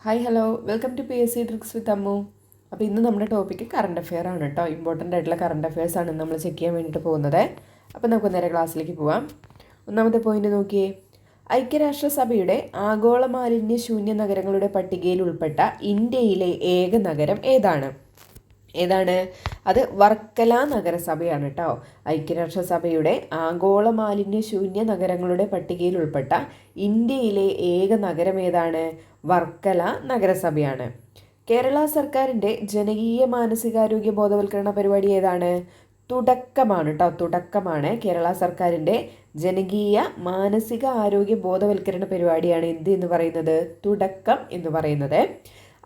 Hi hello welcome to P S C tricks with Ammu. അപ്പോൾ ഇന്ന് നമ്മുടെ ടോപ്പിക്ക് കറണ്ട് അഫെയർ ആണ് കേട്ടോ. ഇമ്പോർട്ടൻ്റ് ആയിട്ടുള്ള കറണ്ട് അഫെയർസ് ആണ് നമ്മൾ ചെക്ക് ചെയ്യാൻ വേണ്ടിയിട്ട് പോകുന്നത്. അപ്പോൾ നമുക്ക് നേരെ ക്ലാസ്സിലേക്ക് പോവാം. ഒന്നാമത്തെ പോയിന്റ് നോക്കിയേ. ഐക്യരാഷ്ട്രസഭയുടെ ആഗോള മാലിന്യ ശൂന്യ നഗരങ്ങളുടെ പട്ടികയിൽ ഉൾപ്പെട്ട ഇന്ത്യയിലെ ഏക നഗരം ഏതാണ്? അത് വർക്കല നഗരസഭയാണ് കേട്ടോ. ഐക്യരാഷ്ട്രസഭയുടെ ആഗോള മാലിന്യ ശൂന്യ നഗരങ്ങളുടെ പട്ടികയിൽ ഉൾപ്പെട്ട ഇന്ത്യയിലെ ഏക നഗരം ഏതാണ്? വർക്കല നഗരസഭയാണ്. കേരള സർക്കാരിൻ്റെ ജനകീയ മാനസികാരോഗ്യ ബോധവൽക്കരണ പരിപാടി ഏതാണ്? തുടക്കമാണ് കേട്ടോ. തുടക്കമാണ് കേരള സർക്കാരിൻ്റെ ജനകീയ മാനസിക ആരോഗ്യ ബോധവൽക്കരണ പരിപാടിയാണ് എന്ത് എന്ന് പറയുന്നത്? തുടക്കം എന്ന് പറയുന്നത്.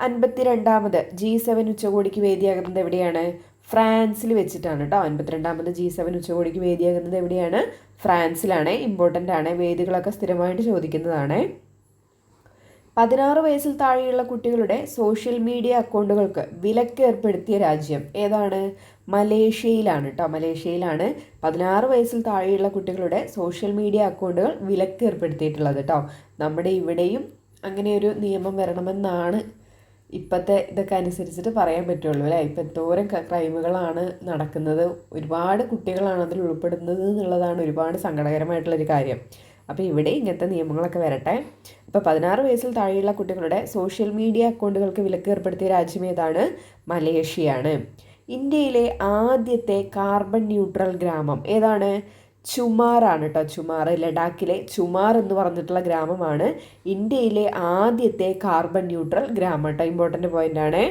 52ാമത് G7 ഉച്ചകോടിക്ക് വേദിയാകുന്നത് എവിടെയാണ്? ഫ്രാൻസിൽ വെച്ചിട്ടാണ് കേട്ടോ. 52ാമത് G7 ഉച്ചകോടിക്ക് വേദിയാകുന്നത് എവിടെയാണ്? ഫ്രാൻസിലാണ്. ഇമ്പോർട്ടൻ്റ് ആണ്. വേദികളൊക്കെ സ്ഥിരമായിട്ട് ചോദിക്കുന്നതാണ്. 16 വയസ്സിൽ താഴെയുള്ള കുട്ടികളുടെ സോഷ്യൽ മീഡിയ അക്കൗണ്ടുകൾക്ക് വിലക്ക് ഏർപ്പെടുത്തിയ രാജ്യം ഏതാണ്? മലേഷ്യയിലാണ് കേട്ടോ. മലേഷ്യയിലാണ് 16 വയസ്സിൽ താഴെയുള്ള കുട്ടികളുടെ സോഷ്യൽ മീഡിയ അക്കൗണ്ടുകൾ വിലക്ക് ഏർപ്പെടുത്തിയിട്ടുള്ളത് കേട്ടോ. നമ്മുടെ ഇവിടെയും അങ്ങനെ ഒരു നിയമം വരണമെന്നാണ് ഇപ്പോഴത്തെ ഇതൊക്കെ അനുസരിച്ചിട്ട് പറയാൻ പറ്റുള്ളൂ അല്ലേ. ഇപ്പം എന്തോരം ക്രൈമുകളാണ് നടക്കുന്നത്, ഒരുപാട് കുട്ടികളാണ് അതിൽ ഉൾപ്പെടുന്നത് എന്നുള്ളതാണ് ഒരുപാട് സങ്കടകരമായിട്ടുള്ളൊരു കാര്യം. അപ്പോൾ ഇവിടെ ഇങ്ങനത്തെ നിയമങ്ങളൊക്കെ വരട്ടെ. അപ്പോൾ 16 വയസ്സിൽ താഴെയുള്ള കുട്ടികളുടെ സോഷ്യൽ മീഡിയ അക്കൗണ്ടുകൾക്ക് വിലക്ക് ഏർപ്പെടുത്തിയ രാജ്യം ഏതാണ്? മലേഷ്യയാണ്. ഇന്ത്യയിലെ ആദ്യത്തെ കാർബൺ ന്യൂട്രൽ ഗ്രാമം ഏതാണ്? ചുമാറാണ് കേട്ടോ. ചുമാർ, ലഡാക്കിലെ ചുമാർ എന്ന് പറഞ്ഞിട്ടുള്ള ഗ്രാമമാണ് ഇന്ത്യയിലെ ആദ്യത്തെ കാർബൺ ന്യൂട്രൽ ഗ്രാമം കേട്ടോ. ഇമ്പോർട്ടൻ്റ് പോയിന്റ് ആണ്.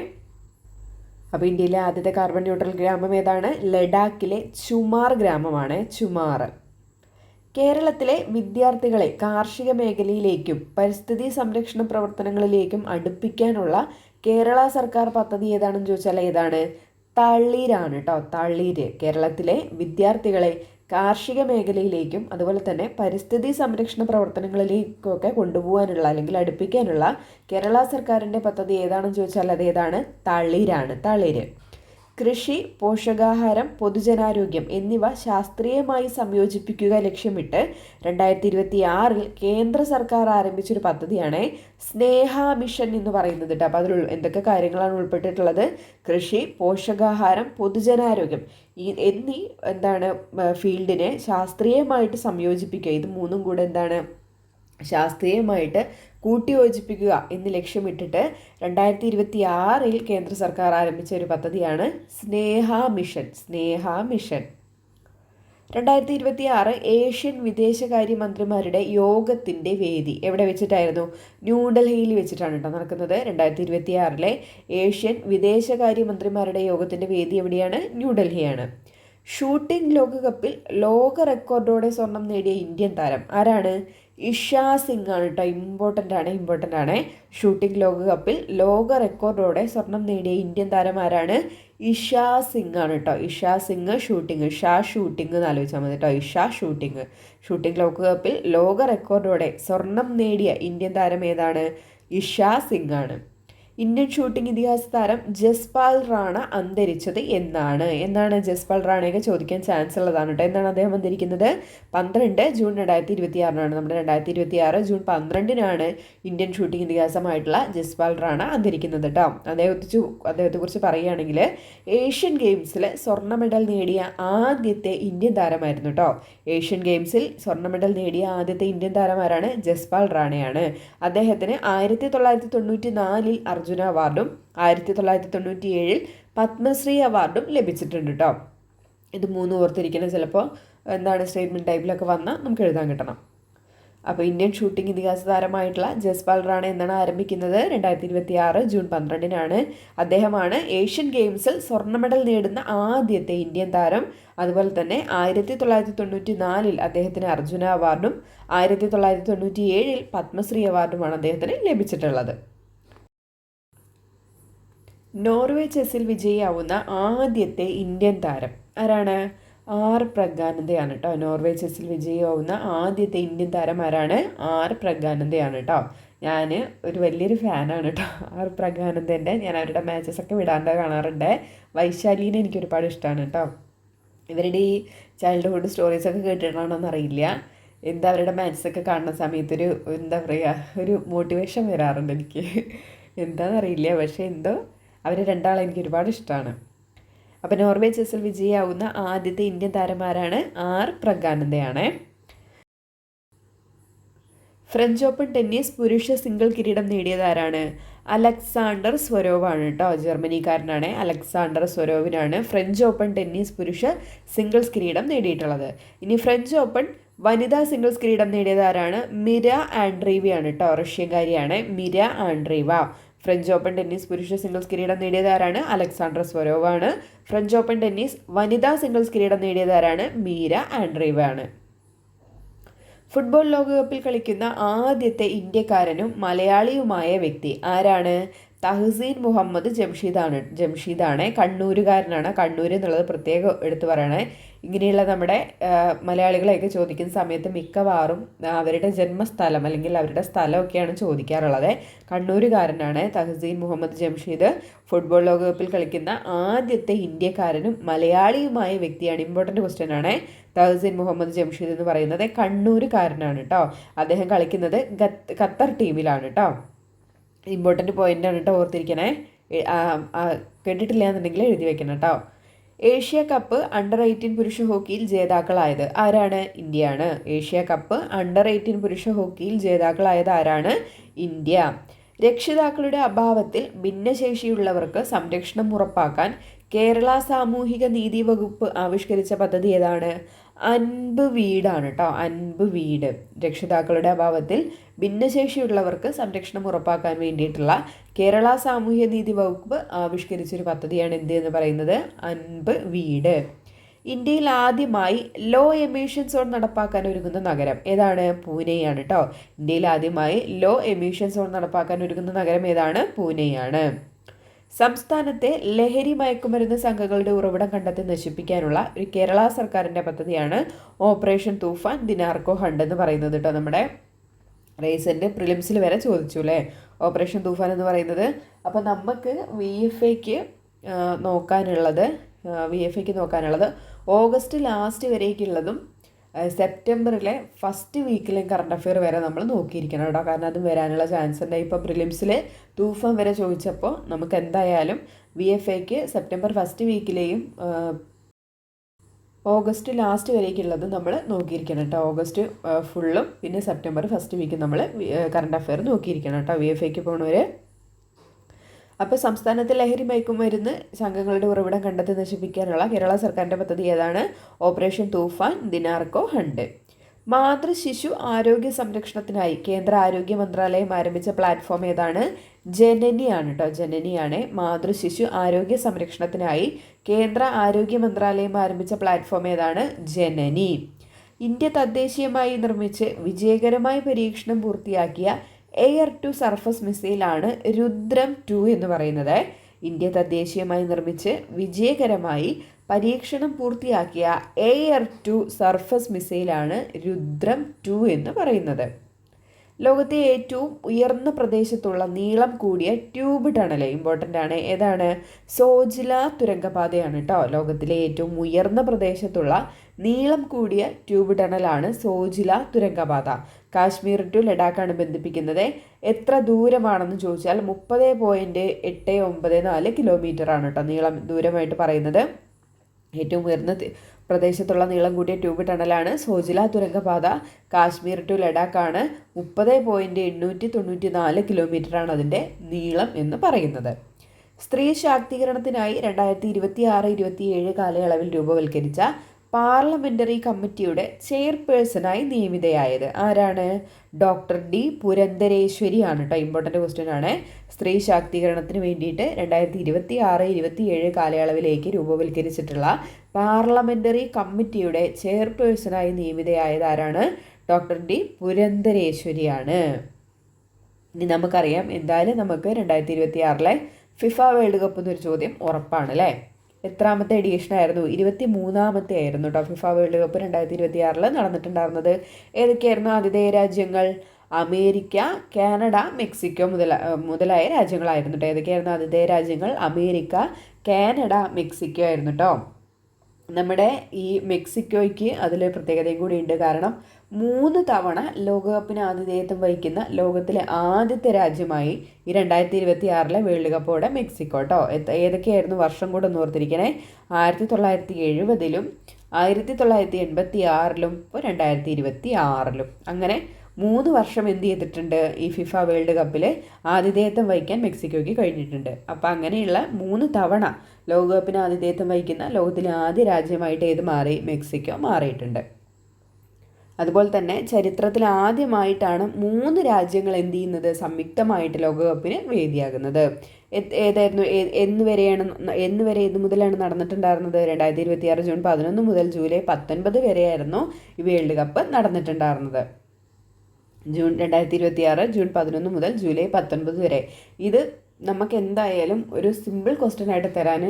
അപ്പോൾ ഇന്ത്യയിലെ ആദ്യത്തെ കാർബൺ ന്യൂട്രൽ ഗ്രാമം ഏതാണ്? ലഡാക്കിലെ ചുമാർ ഗ്രാമമാണ്. ചുമാർ. കേരളത്തിലെ വിദ്യാർത്ഥികളെ കാർഷിക മേഖലയിലേക്കും പരിസ്ഥിതി സംരക്ഷണ പ്രവർത്തനങ്ങളിലേക്കും അടുപ്പിക്കാനുള്ള കേരള സർക്കാർ പദ്ധതി ഏതാണെന്ന് ചോദിച്ചാൽ ഏതാണ്? തളിരാണ് കേട്ടോ. തളിര്. കേരളത്തിലെ വിദ്യാർത്ഥികളെ കാർഷിക മേഖലയിലേക്കും അതുപോലെ തന്നെ പരിസ്ഥിതി സംരക്ഷണ പ്രവർത്തനങ്ങളിലേക്കൊക്കെ കൊണ്ടുപോകാനുള്ള അല്ലെങ്കിൽ അടുപ്പിക്കാനുള്ള കേരള സർക്കാരിൻ്റെ പദ്ധതി ഏതാണെന്ന് ചോദിച്ചാൽ അതേതാണ്? തളിരാണ്. തളിര്. കൃഷി, പോഷകാഹാരം, പൊതുജനാരോഗ്യം എന്നിവ ശാസ്ത്രീയമായി സംയോജിപ്പിക്കുക ലക്ഷ്യമിട്ട് 2026 കേന്ദ്ര സർക്കാർ ആരംഭിച്ചൊരു പദ്ധതിയാണ് സ്നേഹ മിഷൻ എന്ന് പറയുന്നത് കേട്ടോ. അപ്പോൾ അതിൽ എന്തൊക്കെ കാര്യങ്ങളാണ് ഉൾപ്പെട്ടിട്ടുള്ളത്? കൃഷി, പോഷകാഹാരം, പൊതുജനാരോഗ്യം എന്നീ ഫീൽഡിനെ ശാസ്ത്രീയമായിട്ട് സംയോജിപ്പിക്കുക. ഇത് മൂന്നും കൂടെ ശാസ്ത്രീയമായിട്ട് കൂട്ടിയോജിപ്പിക്കുക എന്ന് ലക്ഷ്യമിട്ടിട്ട് 2026 കേന്ദ്ര സർക്കാർ ആരംഭിച്ച ഒരു പദ്ധതിയാണ് സ്നേഹ മിഷൻ. സ്നേഹ മിഷൻ. 2026 ഏഷ്യൻ വിദേശകാര്യമന്ത്രിമാരുടെ യോഗത്തിൻ്റെ വേദി എവിടെ വെച്ചിട്ടായിരുന്നു? ന്യൂഡൽഹിയിൽ വെച്ചിട്ടാണ് കേട്ടോ നടക്കുന്നത്. 2026 ഏഷ്യൻ വിദേശകാര്യമന്ത്രിമാരുടെ യോഗത്തിൻ്റെ വേദി എവിടെയാണ്? ന്യൂഡൽഹിയാണ്. ഷൂട്ടിംഗ് ലോകകപ്പിൽ ലോക റെക്കോർഡോടെ സ്വർണം നേടിയ ഇന്ത്യൻ താരം ആരാണ്? ഇഷ സിംഗ് ആണ് കേട്ടോ. ഇമ്പോർട്ടൻ്റ് ആണ്. ഷൂട്ടിംഗ് ലോകകപ്പിൽ ലോക റെക്കോർഡോടെ സ്വർണം നേടിയ ഇന്ത്യൻ താരം ആരാണ്? ഇഷ സിംഗ് ആണ് കേട്ടോ. ഇഷ സിംഗ് ഷൂട്ടിംഗ്. ഷൂട്ടിംഗ് എന്ന് ആലോചിച്ചാൽ മതി കേട്ടോ. ഇഷ ഷൂട്ടിംഗ്. ഷൂട്ടിംഗ് ലോകകപ്പിൽ ലോക റെക്കോർഡോടെ സ്വർണം നേടിയ ഇന്ത്യൻ താരം ഏതാണ്? ഇഷ സിംഗ് ആണ്. ഇന്ത്യൻ ഷൂട്ടിംഗ് ഇതിഹാസ താരം ജസ്പാൽ റാണ അന്തരിച്ചത് എന്നാണ് ജസ്പാൽ റാണയൊക്കെ ചോദിക്കാൻ ചാൻസ് ഉള്ളതാണ് കേട്ടോ. എന്നാണ് അദ്ദേഹം അന്തരിക്കുന്നത്? 12 ജൂൺ 2026 നമ്മുടെ 2026 ജൂൺ 12 ഇന്ത്യൻ ഷൂട്ടിംഗ് ഇതിഹാസമായിട്ടുള്ള ജസ്പാൽ റാണ അന്തരിക്കുന്നത് കേട്ടോ. അദ്ദേഹത്തെക്കുറിച്ച് പറയുകയാണെങ്കിൽ ഏഷ്യൻ ഗെയിംസിൽ സ്വർണ്ണ മെഡൽ നേടിയ ആദ്യത്തെ ഇന്ത്യൻ താരമായിരുന്നു കേട്ടോ. ഏഷ്യൻ ഗെയിംസിൽ സ്വർണ്ണ മെഡൽ നേടിയ ആദ്യത്തെ ഇന്ത്യൻ താരമാരാണ്? ജസ്പാൽ റാണയാണ്. അദ്ദേഹത്തിന് 1994 അർജുന അവാർഡും 1997 പത്മശ്രീ അവാർഡും ലഭിച്ചിട്ടുണ്ട് കേട്ടോ. ഇത് മൂന്നും ഓർത്തിരിക്കണം. ചിലപ്പോൾ സ്റ്റേറ്റ്മെൻറ്റ് ടൈപ്പിലൊക്കെ വന്നാൽ നമുക്ക് എഴുതാൻ കിട്ടണം. അപ്പോൾ ഇന്ത്യൻ ഷൂട്ടിംഗ് ഇതിഹാസ താരമായിട്ടുള്ള ജസ്പാൽ റാണ എന്നാണ് ആരംഭിക്കുന്നത്? 2026 ജൂൺ 12 അദ്ദേഹമാണ് ഏഷ്യൻ ഗെയിംസിൽ സ്വർണ്ണ മെഡൽ നേടുന്ന ആദ്യത്തെ ഇന്ത്യൻ താരം. അതുപോലെ തന്നെ 1994 അദ്ദേഹത്തിന് അർജുന അവാർഡും 1997 പത്മശ്രീ അവാർഡുമാണ് അദ്ദേഹത്തിന് ലഭിച്ചിട്ടുള്ളത്. നോർവേ ചെസ്സിൽ വിജയിയാവുന്ന ആദ്യത്തെ ഇന്ത്യൻ താരം ആരാണ്? ആർ പ്രഗ്യാനന്ദയാണ് കേട്ടോ. നോർവേ ചെസ്സിൽ വിജയിയാവുന്ന ആദ്യത്തെ ഇന്ത്യൻ താരം ആരാണ്? ആർ പ്രഗ്യാനന്ദയാണ് കേട്ടോ. ഞാൻ ഒരു വലിയൊരു ഫാനാണ് കേട്ടോ ആർ പ്രഗ്യാനന്ദൻ്റെ. ഞാൻ അവരുടെ മാച്ചസൊക്കെ വിടാണ്ട് കാണാറുണ്ട്. വൈശാലീനെ എനിക്ക് ഒരുപാട് ഇഷ്ടമാണ് കേട്ടോ. ഇവരുടെ ഈ ചൈൽഡ്ഹുഡ് സ്റ്റോറീസൊക്കെ കേട്ടിട്ടാണോന്നറിയില്ല. അവരുടെ മാച്ചസൊക്കെ കാണുന്ന സമയത്തൊരു ഒരു മോട്ടിവേഷൻ വരാറുണ്ട് എനിക്ക്. എന്താണെന്നറിയില്ല, പക്ഷേ എന്തോ അവർ രണ്ടാളെ എനിക്ക് ഒരുപാട് ഇഷ്ടമാണ്. അപ്പോൾ നോർവേ ചെസ്സിൽ വിജയിയാവുന്ന ആദ്യത്തെ ഇന്ത്യൻ താരമാരാണ്? ആർ പ്രഗ്യാനന്ദയാണ്. ഫ്രഞ്ച് ഓപ്പൺ ടെന്നീസ് പുരുഷ സിംഗിൾ കിരീടം നേടിയത് ആരാണ്? അലക്സാണ്ടർ സ്വരോവാണ് കേട്ടോ. ജർമ്മനിക്കാരനാണ് അലക്സാണ്ടർ സ്വരോവിനാണ് ഫ്രഞ്ച് ഓപ്പൺ ടെന്നീസ് പുരുഷ സിംഗിൾസ് കിരീടം നേടിയിട്ടുള്ളത്. ഇനി ഫ്രഞ്ച് ഓപ്പൺ വനിതാ സിംഗിൾസ് കിരീടം നേടിയത് ആരാണ്? മിര ആൻഡ്രീവയാണ് കേട്ടോ. റഷ്യക്കാരിയാണ് മിര ആൻഡ്രീവ. ഫ്രഞ്ച് ഓപ്പൺ ടെന്നീസ് പുരുഷ സിംഗിൾസ് കിരീടം നേടിയത് ആരാണ്? അലക്സാണ്ടർ സ്വരോവാണ്. ഫ്രഞ്ച് ഓപ്പൺ ടെന്നീസ് വനിതാ സിംഗിൾസ് കിരീടം നേടിയത് ആരാണ്? മീര ആൻഡ്രീവ ആണ്. ഫുട്ബോൾ ലോകകപ്പിൽ കളിക്കുന്ന ആദ്യത്തെ ഇന്ത്യക്കാരനും മലയാളിയുമായ വ്യക്തി ആരാണ്? തഹസീൻ മുഹമ്മദ് ജംഷീദാണ്. കണ്ണൂരുകാരനാണ്. കണ്ണൂർ എന്നുള്ളത് പ്രത്യേകം എടുത്തു പറയണേ. ഇങ്ങനെയുള്ള നമ്മുടെ മലയാളികളെയൊക്കെ ചോദിക്കുന്ന സമയത്ത് മിക്കവാറും അവരുടെ ജന്മസ്ഥലം അല്ലെങ്കിൽ അവരുടെ സ്ഥലമൊക്കെയാണ് ചോദിക്കാറുള്ളത്. കണ്ണൂരുകാരനാണ് തഹസീൻ മുഹമ്മദ് ജംഷീദ്. ഫുട്ബോൾ ലോകകപ്പിൽ കളിക്കുന്ന ആദ്യത്തെ ഇന്ത്യക്കാരനും മലയാളിയുമായ വ്യക്തിയാണ്. ഇമ്പോർട്ടൻ്റ് ക്വസ്റ്റ്യൻ ആണ്. തഹസീൻ മുഹമ്മദ് ജംഷീദ് എന്ന് പറയുന്നത് കണ്ണൂരുകാരനാണ് കേട്ടോ. അദ്ദേഹം കളിക്കുന്നത് ഖത്തർ ടീമിലാണ് കേട്ടോ. ഇമ്പോർട്ടൻ്റ് പോയിൻ്റാണ് കേട്ടോ, ഓർത്തിരിക്കണേ. കേട്ടിട്ടില്ല എന്നുണ്ടെങ്കിൽ എഴുതി വെക്കണം കേട്ടോ. ഏഷ്യ കപ്പ് അണ്ടർ-18 പുരുഷ ഹോക്കിയിൽ ജേതാക്കളായത് ആരാണ്? ഇന്ത്യയാണ്. ഏഷ്യ കപ്പ് അണ്ടർ-18 പുരുഷ ഹോക്കിയിൽ ജേതാക്കളായത് ആരാണ്? ഇന്ത്യ. രക്ഷിതാക്കളുടെ അഭാവത്തിൽ ഭിന്നശേഷിയുള്ളവർക്ക് സംരക്ഷണം ഉറപ്പാക്കാൻ കേരള സാമൂഹിക നീതി വകുപ്പ് ആവിഷ്കരിച്ച പദ്ധതി ഏതാണ്? അൻപ് വീടാണ് കേട്ടോ. അൻപ് വീട്. രക്ഷിതാക്കളുടെ അഭാവത്തിൽ ഭിന്നശേഷിയുള്ളവർക്ക് സംരക്ഷണം ഉറപ്പാക്കാൻ വേണ്ടിയിട്ടുള്ള കേരള സാമൂഹ്യ നീതി വകുപ്പ് ആവിഷ്കരിച്ചൊരു പദ്ധതിയാണ് എന്ത് എന്ന് പറയുന്നത്? അൻപ് വീട്. ഇന്ത്യയിൽ ആദ്യമായി ലോ എമിഷൻ സോൺ നടപ്പാക്കാൻ ഒരുങ്ങുന്ന നഗരം ഏതാണ്? പൂനെയാണ് കേട്ടോ. ഇന്ത്യയിൽ ആദ്യമായി ലോ എമിഷൻ സോൺ നടപ്പാക്കാൻ ഒരുങ്ങുന്ന നഗരം ഏതാണ്? പൂനെയാണ്. സംസ്ഥാനത്തെ ലഹരി മയക്കുമരുന്ന് സംഘങ്ങളുടെ ഉറവിടം കണ്ടെത്തി നശിപ്പിക്കാനുള്ള ഒരു കേരള സർക്കാരിൻ്റെ പദ്ധതിയാണ് ഓപ്പറേഷൻ തൂഫാൻ ദിനാർക്കോ ഹണ്ട് എന്ന് പറയുന്നത് കേട്ടോ. നമ്മുടെ റീസെൻ്റ് പ്രിലിംസിൽ വരെ ചോദിച്ചു അല്ലേ ഓപ്പറേഷൻ തൂഫാൻ എന്ന് പറയുന്നത്. അപ്പോൾ നമുക്ക് വി എഫ് ഐക്ക് നോക്കാനുള്ളത് ഓഗസ്റ്റ് ലാസ്റ്റ് വരേക്കുള്ളതും സെപ്റ്റംബറിലെ ഫസ്റ്റ് വീക്കിലെയും കറണ്ട് അഫെയർ വരെ നമ്മൾ നോക്കിയിരിക്കണം കേട്ടോ. കാരണം അതും വരാനുള്ള ചാൻസ് ഉണ്ട്. ഇപ്പോൾ പ്രിലിംസിൽ തൂഫാൻ വരെ ചോദിച്ചപ്പോൾ നമുക്ക് എന്തായാലും വി എഫ് ഐക്ക് സെപ്റ്റംബർ ഫസ്റ്റ് വീക്കിലെയും ഓഗസ്റ്റ് ലാസ്റ്റ് വരേക്കുള്ളത് നമ്മൾ നോക്കിയിരിക്കണം കേട്ടോ. ഓഗസ്റ്റ് ഫുള്ളും പിന്നെ സെപ്റ്റംബർ ഫസ്റ്റ് വീക്ക് നമ്മൾ കറണ്ട് അഫെയർ നോക്കിയിരിക്കണം കേട്ടോ വി എഫ് ഐക്ക് പോകണവർ. അപ്പോൾ സംസ്ഥാനത്തെ ലഹരി മയക്കുമരുന്ന് സംഘങ്ങളുടെ ഉറവിടം കണ്ടെത്തി നശിപ്പിക്കാനുള്ള കേരള സർക്കാരിൻ്റെ പദ്ധതി ഏതാണ്? ഓപ്പറേഷൻ തൂഫാൻ ദിനാർക്കോ ഹണ്ട്. മാതൃശിശു ആരോഗ്യ സംരക്ഷണത്തിനായി കേന്ദ്ര ആരോഗ്യ മന്ത്രാലയം ആരംഭിച്ച പ്ലാറ്റ്ഫോം ഏതാണ്? ജനനിയാണ് കേട്ടോ. ജനനിയാണ്. മാതൃശിശു ആരോഗ്യ സംരക്ഷണത്തിനായി കേന്ദ്ര ആരോഗ്യ മന്ത്രാലയം ആരംഭിച്ച പ്ലാറ്റ്ഫോം ഏതാണ്? ജനനി. ഇന്ത്യ തദ്ദേശീയമായി നിർമ്മിച്ച് വിജയകരമായി പരീക്ഷണം പൂർത്തിയാക്കിയ എയർ ടു സർഫസ് മിസൈലാണ് രുദ്രം 2 എന്ന് പറയുന്നത്. ഇന്ത്യ തദ്ദേശീയമായി നിർമ്മിച്ച് വിജയകരമായി പരീക്ഷണം പൂർത്തിയാക്കിയ എയർ ടു സർഫസ് മിസൈലാണ് രുദ്രം 2 എന്ന് പറയുന്നത്. ലോകത്തെ ഏറ്റവും ഉയർന്ന പ്രദേശത്തുള്ള നീളം കൂടിയ ട്യൂബ് ടണൽ ഇമ്പോർട്ടൻ്റ് ആണ്. ഏതാണ്? സോജില തുരങ്കപാതയാണ് കേട്ടോ. ലോകത്തിലെ ഏറ്റവും ഉയർന്ന പ്രദേശത്തുള്ള നീളം കൂടിയ ട്യൂബ് ടണലാണ് സോജില തുരങ്കപാത. കാശ്മീർ ടു ലഡാക്കാണ് ബന്ധിപ്പിക്കുന്നത്. എത്ര ദൂരമാണെന്ന് ചോദിച്ചാൽ 30.894 കിലോമീറ്റർ ആണ് കേട്ടോ ദൂരമായിട്ട് പറയുന്നത്. ഏറ്റവും ഉയർന്ന പ്രദേശത്തുള്ള നീളം കൂടിയ ട്യൂബ് ടണലാണ് സോജില തുരങ്കപാത. കാശ്മീർ ടു ലഡാക്കാണ്. 30.894 കിലോമീറ്ററാണ് അതിൻ്റെ നീളം എന്ന് പറയുന്നത്. സ്ത്രീ ശാക്തീകരണത്തിനായി 2026-27 കാലയളവിൽ രൂപവൽക്കരിച്ച പാർലമെൻ്ററി കമ്മിറ്റിയുടെ ചെയർപേഴ്സണായി നിയമിതയായത് ആരാണ്? ഡോക്ടർ ഡി പുരന്ദരേശ്വരിയാണ് കേട്ടോ. ഇമ്പോർട്ടൻ്റ് ക്വസ്റ്റ്യൻ ആണ്. സ്ത്രീ ശാക്തീകരണത്തിന് വേണ്ടിയിട്ട് 2026-27 കാലയളവിലേക്ക് രൂപവൽക്കരിച്ചിട്ടുള്ള പാർലമെൻ്ററി കമ്മിറ്റിയുടെ ചെയർപേഴ്സണായി നിയമിതയായത് ആരാണ്? ഡോക്ടർ ഡി പുരന്ദരേശ്വരിയാണ്. ഇനി നമുക്കറിയാം എന്തായാലും നമുക്ക് 2026 ഫിഫ വേൾഡ് കപ്പ് എന്നൊരു ചോദ്യം ഉറപ്പാണ് അല്ലേ. എത്രാമത്തെ എഡിഷനായിരുന്നു? 23ാമത്തെ ആയിരുന്നു കേട്ടോ ഫിഫ വേൾഡ് കപ്പ് 2026 നടന്നിട്ടുണ്ടായിരുന്നത്. ഏതൊക്കെയായിരുന്നു ആതിഥേയ രാജ്യങ്ങൾ? അമേരിക്ക, കാനഡ, മെക്സിക്കോ മുതലായ രാജ്യങ്ങളായിരുന്നു കേട്ടോ. ഏതൊക്കെയായിരുന്നു ആതിഥേയ രാജ്യങ്ങൾ? അമേരിക്ക, കാനഡ, മെക്സിക്കോ ആയിരുന്നു കേട്ടോ. നമ്മുടെ ഈ മെക്സിക്കോയ്ക്ക് അതിൽ പ്രത്യേകതയും കൂടി ഉണ്ട്. കാരണം 3 തവണ ലോകകപ്പിന് ആതിഥേയത്വം വഹിക്കുന്ന ലോകത്തിലെ ആദ്യത്തെ രാജ്യമായി ഈ 2026 വേൾഡ് കപ്പോടെ മെക്സിക്കോ കേട്ടോ. ഏതൊക്കെയായിരുന്നു വർഷം കൂടെ ഒന്ന് ഓർത്തിരിക്കണേ. 1970-ലും 1986-ലും ഇപ്പോൾ 2026-ലും അങ്ങനെ 3 വർഷം എന്ത് ചെയ്തിട്ടുണ്ട് ഈ ഫിഫ വേൾഡ് കപ്പിൽ ആതിഥേയത്വം വഹിക്കാൻ മെക്സിക്കോയ്ക്ക് കഴിഞ്ഞിട്ടുണ്ട്. അപ്പോൾ അങ്ങനെയുള്ള 3 തവണ ലോകകപ്പിന് ആതിഥേയത്വം വഹിക്കുന്ന ലോകത്തിലെ ആദ്യ രാജ്യമായിട്ട് ഏത് മാറി? മെക്സിക്കോ മാറിയിട്ടുണ്ട്. അതുപോലെ തന്നെ ചരിത്രത്തിൽ ആദ്യമായിട്ടാണ് 3 രാജ്യങ്ങൾ എന്ത് ചെയ്യുന്നത്? സംയുക്തമായിട്ട് ലോകകപ്പിന് വേദിയാകുന്നത്. ഏതായിരുന്നു? എന്ന് മുതലാണ് നടന്നിട്ടുണ്ടായിരുന്നത്? 2026 ജൂൺ 11 മുതൽ ജൂലൈ 19 വരെയായിരുന്നു ഈ വേൾഡ് കപ്പ് നടന്നിട്ടുണ്ടായിരുന്നത്. 2026 ജൂൺ 11 മുതൽ ജൂലൈ 19 വരെ. ഇത് നമുക്ക് എന്തായാലും ഒരു സിമ്പിൾ ക്വസ്റ്റ്യൻ ആയിട്ട് തരാൻ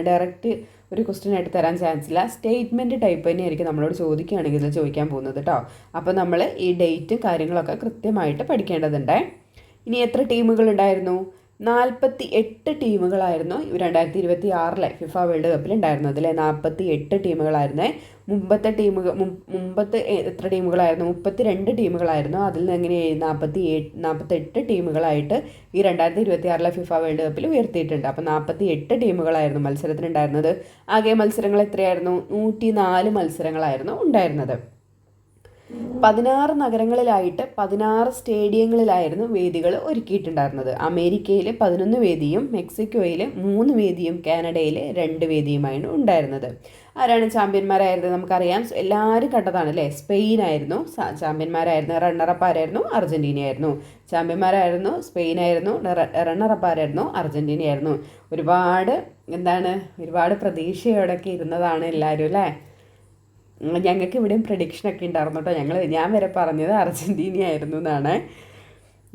ഡയറക്റ്റ് ഒരു ക്വസ്റ്റ്യൻ ആയിട്ട് തരാൻ ചാൻസ് ഇല്ല. സ്റ്റേറ്റ്മെൻറ്റ് ടൈപ്പ് തന്നെയായിരിക്കും നമ്മളോട് ചോദിക്കുകയാണെങ്കിൽ ഇത് ചോദിക്കാൻ പോകുന്നത് കേട്ടോ. അപ്പോൾ നമ്മൾ ഈ ഡേറ്റും കാര്യങ്ങളൊക്കെ കൃത്യമായിട്ട് പഠിക്കേണ്ടതുണ്ട്. ഇനി എത്ര ടീമുകൾ ഉണ്ടായിരുന്നു? 48 ടീമുകളായിരുന്നു 2026 ഫിഫ വേൾഡ് കപ്പിൽ ഉണ്ടായിരുന്നത്. അതിലെ 48 ടീമുകളായിരുന്നേ. മുമ്പത്തെ എത്ര ടീമുകളായിരുന്നു? 32 ടീമുകളായിരുന്നു. അതിൽ നിന്ന് എങ്ങനെയായി 48 ടീമുകളായിട്ട് ഈ 2026 ഫിഫ വേൾഡ് കപ്പിൽ ഉയർത്തിയിട്ടുണ്ട്. അപ്പോൾ 48 ടീമുകളായിരുന്നു മത്സരത്തിനുണ്ടായിരുന്നത്. ആകെ മത്സരങ്ങൾ എത്രയായിരുന്നു? 104 മത്സരങ്ങളായിരുന്നു ഉണ്ടായിരുന്നത്. 16 നഗരങ്ങളിലായിട്ട് 16 സ്റ്റേഡിയങ്ങളിലായിരുന്നു വേദികൾ ഒരുക്കിയിട്ടുണ്ടായിരുന്നത്. അമേരിക്കയിൽ 11 വേദിയും മെക്സിക്കോയിൽ 3 വേദിയും കാനഡയിൽ 2 വേദിയുമാണ് ഉണ്ടായിരുന്നത്. ആരാണ് ചാമ്പ്യന്മാരായിരുന്നത്? നമുക്കറിയാം, എല്ലാവരും കണ്ടതാണ് അല്ലേ. സ്പെയിൻ ആയിരുന്നു ചാമ്പ്യന്മാരായിരുന്നു. റണ്ണറപ്പ് ആരായിരുന്നു? അർജൻറ്റീനയായിരുന്നു. ചാമ്പ്യന്മാരായിരുന്നു സ്പെയിനായിരുന്നു. റണ്ണറപ്പ് ആരായിരുന്നു? അർജൻറ്റീനയായിരുന്നു. ഒരുപാട് പ്രതീക്ഷയോടൊക്കെ ഇരുന്നതാണ് എല്ലാവരും അല്ലേ. ഞങ്ങൾക്ക് ഇവിടെയും പ്രഡിക്ഷനൊക്കെ ഉണ്ടായിരുന്നു കേട്ടോ. ഞാൻ വരെ പറഞ്ഞത് അർജൻറ്റീനയായിരുന്നു എന്നാണ്.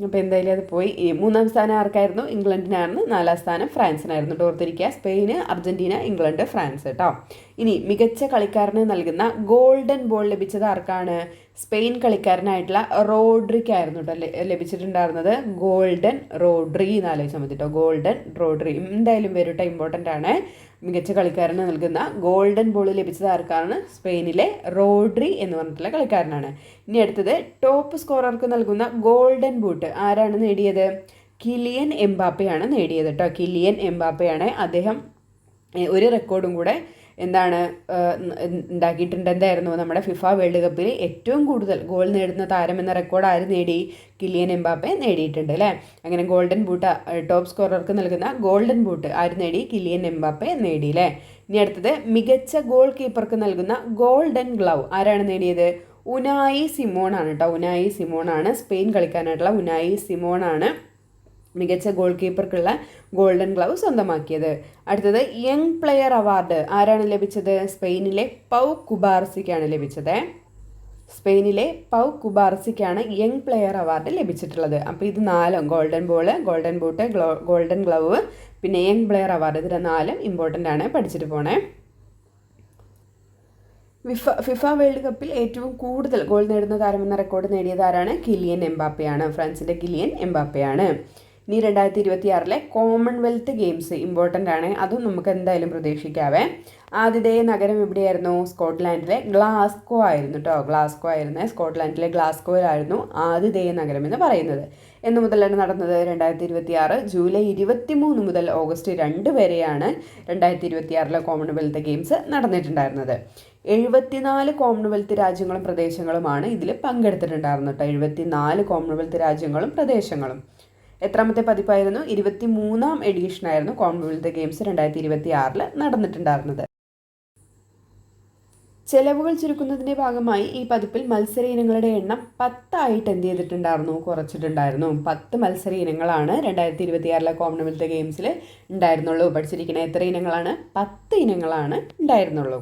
അപ്പോൾ എന്തായാലും അത് പോയി. 3-ാം സ്ഥാനം ആർക്കായിരുന്നു? ഇംഗ്ലണ്ടിനായിരുന്നു. 4-ാം സ്ഥാനം ഫ്രാൻസിനായിരുന്നു. ഓർത്തിരിക്കുക, സ്പെയിന്, അർജൻറ്റീന, ഇംഗ്ലണ്ട്, ഫ്രാൻസ് കേട്ടോ. ഇനി മികച്ച കളിക്കാരന് നൽകുന്ന ഗോൾഡൻ ബോൾ ലഭിച്ചത് ആർക്കാണ്? സ്പെയിൻ കളിക്കാരനായിട്ടുള്ള റോഡ്രിക്കായിരുന്നു കേട്ടോ ലഭിച്ചിട്ടുണ്ടായിരുന്നത്. ഗോൾഡൻ റോഡ്രി എന്ന് ആലോചിച്ചാൽ മതി കേട്ടോ. ഗോൾഡൻ റോഡ്രി എന്തായാലും വരും കേട്ടോ, ഇമ്പോർട്ടൻ്റ് ആണ്. മികച്ച കളിക്കാരന് നൽകുന്ന ഗോൾഡൻ ബോൾ ലഭിച്ചത് ആർക്കാണ്? സ്പെയിനിലെ റോഡ്രി എന്ന് പറഞ്ഞിട്ടുള്ള കളിക്കാരനാണ്. ഇനി അടുത്തത് ടോപ്പ് സ്കോറർക്ക് നൽകുന്ന ഗോൾഡൻ ബൂട്ട് ആരാണ് നേടിയത്? കിലിയൻ എംബാപ്പയാണ് നേടിയത് കേട്ടോ. കിലിയൻ എംബാപ്പയാണ്. അദ്ദേഹം ഒരു റെക്കോർഡും കൂടെ ഉണ്ടാക്കിയിട്ടുണ്ട്. എന്തായിരുന്നു? നമ്മുടെ ഫിഫ വേൾഡ് കപ്പിൽ ഏറ്റവും കൂടുതൽ ഗോൾ നേടുന്ന താരം എന്ന റെക്കോർഡ് ആര് നേടി? കിലിയൻ എംബാപ്പെ നേടിയിട്ടുണ്ട് അല്ലേ. അങ്ങനെ ഗോൾഡൻ ബൂട്ട്, ടോപ്പ് സ്കോറർക്ക് നൽകുന്ന ഗോൾഡൻ ബൂട്ട് ആര് നേടി? കിലിയൻ എംബാപ്പെ നേടി അല്ലേ. ഇനി അടുത്തത് മികച്ച ഗോൾ കീപ്പർക്ക് നൽകുന്ന ഗോൾഡൻ ഗ്ലൗ ആരാണ് നേടിയത്? ഉനായി സിമോൺ ആണ് കേട്ടോ. ഉനായി സിമോൺ ആണ്, സ്പെയിൻ കളിക്കാനായിട്ടുള്ള ഉനായി സിമോൺ ആണ് മികച്ച ഗോൾ കീപ്പർക്കുള്ള ഗോൾഡൻ ഗ്ലൗ സ്വന്തമാക്കിയത്. അടുത്തത് യങ് പ്ലെയർ അവാർഡ് ആരാണ് ലഭിച്ചത്? സ്പെയിനിലെ പൗ കുബാർസിക്കാണ് ലഭിച്ചത്. സ്പെയിനിലെ പൗ കുബാർസിക്കാണ് യങ് പ്ലെയർ അവാർഡ് ലഭിച്ചിട്ടുള്ളത്. അപ്പോൾ ഇത് 4 golden ball, golden boot, golden glove, പിന്നെ യങ് പ്ലെയർ അവാർഡ്, ഇത് 4 ഇമ്പോർട്ടൻ്റ് ആണ്, പഠിച്ചിട്ട് പോണേ. ഫിഫ വേൾഡ് കപ്പിൽ ഏറ്റവും കൂടുതൽ ഗോൾ നേടുന്ന താരമെന്ന റെക്കോർഡ് നേടിയത് ആരാണ്? കിലിയൻ എംബാപ്പയാണ്. ഫ്രാൻസിൻ്റെ കിലിയൻ എംബാപ്പയാണ്. ഇനി 2026 കോമൺവെൽത്ത് ഗെയിംസ് ഇമ്പോർട്ടൻ്റ് ആണ്, അതും നമുക്ക് എന്തായാലും പ്രതീക്ഷിക്കാവേ. ആതിഥേയ നഗരം എവിടെയായിരുന്നു? സ്കോട്ട്ലാൻഡിലെ ഗ്ലാസ്കോ ആയിരുന്നു കേട്ടോ. ഗ്ലാസ്കോ ആയിരുന്നു. സ്കോട്ട്ലാൻഡിലെ ഗ്ലാസ്കോയിലായിരുന്നു ആതിഥേയ നഗരം എന്ന് പറയുന്നത്. എന്ന് മുതലാണ് നടന്നത്? 2026 ജൂലൈ 23 മുതൽ ഓഗസ്റ്റ് 2 വരെയാണ് 2026 കോമൺവെൽത്ത് ഗെയിംസ് നടന്നിട്ടുണ്ടായിരുന്നത്. 74 കോമൺവെൽത്ത് രാജ്യങ്ങളും പ്രദേശങ്ങളുമാണ് ഇതിൽ പങ്കെടുത്തിട്ടുണ്ടായിരുന്നത് കേട്ടോ. 74 കോമൺവെൽത്ത് രാജ്യങ്ങളും പ്രദേശങ്ങളും. എത്രാമത്തെ പതിപ്പായിരുന്നു? 23-ാം എഡീഷനായിരുന്നു കോമൺവെൽത്ത് ഗെയിംസ് 2026 നടന്നിട്ടുണ്ടായിരുന്നത്. ചെലവുകൾ ചുരുക്കുന്നതിൻ്റെ ഭാഗമായി ഈ പതിപ്പിൽ മത്സര ഇനങ്ങളുടെ എണ്ണം 10 ആയിട്ട് എന്ത് ചെയ്തിട്ടുണ്ടായിരുന്നു? കുറച്ചിട്ടുണ്ടായിരുന്നു. 10 മത്സര ഇനങ്ങളാണ് 2026 കോമൺവെൽത്ത് ഗെയിംസിൽ ഉണ്ടായിരുന്നുള്ളൂ. പഠിച്ചിരിക്കുന്ന എത്ര ഇനങ്ങളാണ്? 10 ഇനങ്ങളാണ് ഉണ്ടായിരുന്നുള്ളൂ.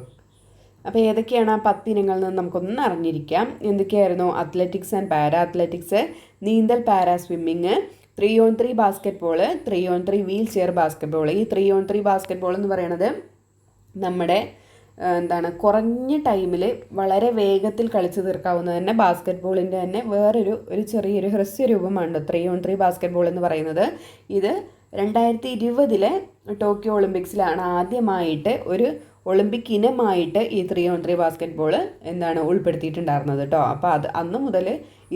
അപ്പോൾ ഏതൊക്കെയാണ് ആ 10 ഇനങ്ങളിൽ നിന്ന് നമുക്കൊന്ന് അറിഞ്ഞിരിക്കാം. എന്തൊക്കെയായിരുന്നു? അത്ലറ്റിക്സ് ആൻഡ് പാരാ അത്ലറ്റിക്സ്, നീന്തൽ, para swimming, 3x3 basket 3x3 wheel chair basket ഈ 3x3 ബാസ്കറ്റ് എന്ന് പറയുന്നത് നമ്മുടെ കുറഞ്ഞ ടൈമിൽ വളരെ വേഗത്തിൽ കളിച്ച് തീർക്കാവുന്നത് തന്നെ ബാസ്കറ്റ് ബോളിൻ്റെ തന്നെ വേറൊരു ചെറിയൊരു ഹ്രസ്വ രൂപമാണ് 3x3 ബാസ്കറ്റ് ബോൾ എന്ന് പറയുന്നത്. ഇത് 2020 ടോക്കിയോ ഒളിമ്പിക്സിലാണ് ആദ്യമായിട്ട് ഒരു ഒളിമ്പിക് ഇനമായിട്ട് ഈ 3x3 ബാസ്കറ്റ് ബോൾ ഉൾപ്പെടുത്തിയിട്ടുണ്ടായിരുന്നത് കേട്ടോ. അപ്പോൾ അന്ന് മുതൽ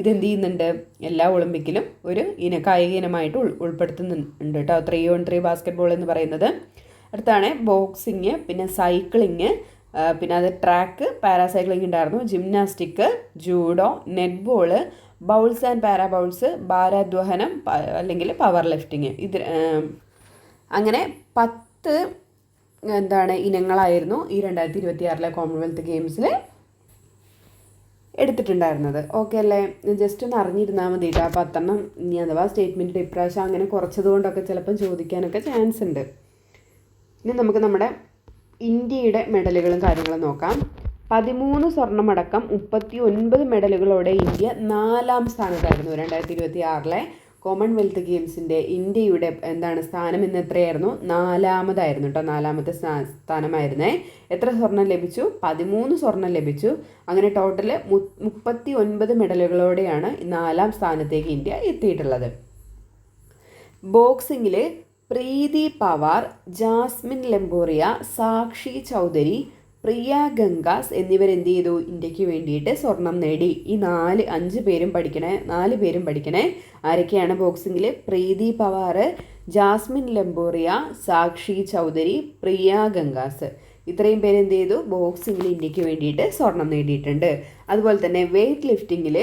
ഇതെന്ത് ചെയ്യുന്നുണ്ട്, എല്ലാ ഒളിമ്പിക്കിലും ഒരു കായിക ഇനമായിട്ട് ഉൾപ്പെടുത്തുന്നുണ്ട് കേട്ടോ 3x3 ബാസ്കറ്റ് ബോൾ എന്ന് പറയുന്നത്. അടുത്താണ് ബോക്സിങ്, പിന്നെ സൈക്ലിങ്, പിന്നെ അത് ട്രാക്ക്, പാരാസൈക്ലിംഗ് ഉണ്ടായിരുന്നു, gymnastic, judo, netball, bowls and para bowls, ഭാരാദ്വഹനം അല്ലെങ്കിൽ പവർ ലിഫ്റ്റിങ്. അങ്ങനെ 10 ഇനങ്ങളായിരുന്നു ഈ 2026 കോമൺവെൽത്ത് ഗെയിംസിൽ എടുത്തിട്ടുണ്ടായിരുന്നത്. ഓക്കെ അല്ലേ? ജസ്റ്റ് ഒന്ന് അറിഞ്ഞിരുന്നാൽ മതി കേട്ടോ. 10 ഇനി അഥവാ സ്റ്റേറ്റ്മെൻറ്റ് ഇപ്രാവശ്യം അങ്ങനെ കുറച്ചത് കൊണ്ടൊക്കെ ചിലപ്പം ചോദിക്കാനൊക്കെ ചാൻസ് ഉണ്ട്. ഇനി നമുക്ക് നമ്മുടെ ഇന്ത്യയുടെ മെഡലുകളും കാര്യങ്ങളും നോക്കാം. 13 സ്വർണ്ണമടക്കം 39 മെഡലുകളോടെ ഇന്ത്യ 4ാം സ്ഥാനത്തായിരുന്നു. 2026 കോമൺവെൽത്ത് ഗെയിംസിൻ്റെ ഇന്ത്യയുടെ സ്ഥാനം ഇന്ന് എത്രയായിരുന്നു? 4ാമതായിരുന്നു കേട്ടോ. 4ാമത്തെ സ്ഥാനമായിരുന്നേ. എത്ര സ്വർണം ലഭിച്ചു? 13 സ്വർണം ലഭിച്ചു. അങ്ങനെ ടോട്ടൽ 39 മെഡലുകളോടെയാണ് 4ാം സ്ഥാനത്തേക്ക് ഇന്ത്യ എത്തിയിട്ടുള്ളത്. ബോക്സിങ്ങിൽ പ്രീതി പവാർ, ജാസ്മിൻ ലംബോറിയ, സാക്ഷി ചൗധരി, പ്രിയ ഗംഗാസ് എന്നിവരെന്ത് ചെയ്തു? ഇന്ത്യക്ക് വേണ്ടിയിട്ട് സ്വർണം നേടി. ഈ 4 പേരും പഠിക്കണേ. ആരൊക്കെയാണ് ബോക്സിങ്ങിൽ? പ്രീതി പവാർ, ജാസ്മിൻ ലംബോറിയ, സാക്ഷി ചൗധരി, പ്രിയ ഗംഗാസ്. ഇത്രയും പേര് എന്ത് ചെയ്തു? ബോക്സിങ്ങിൽ ഇന്ത്യക്ക് വേണ്ടിയിട്ട് സ്വർണം നേടിയിട്ടുണ്ട്. അതുപോലെ തന്നെ വെയ്റ്റ് ലിഫ്റ്റിങ്ങിൽ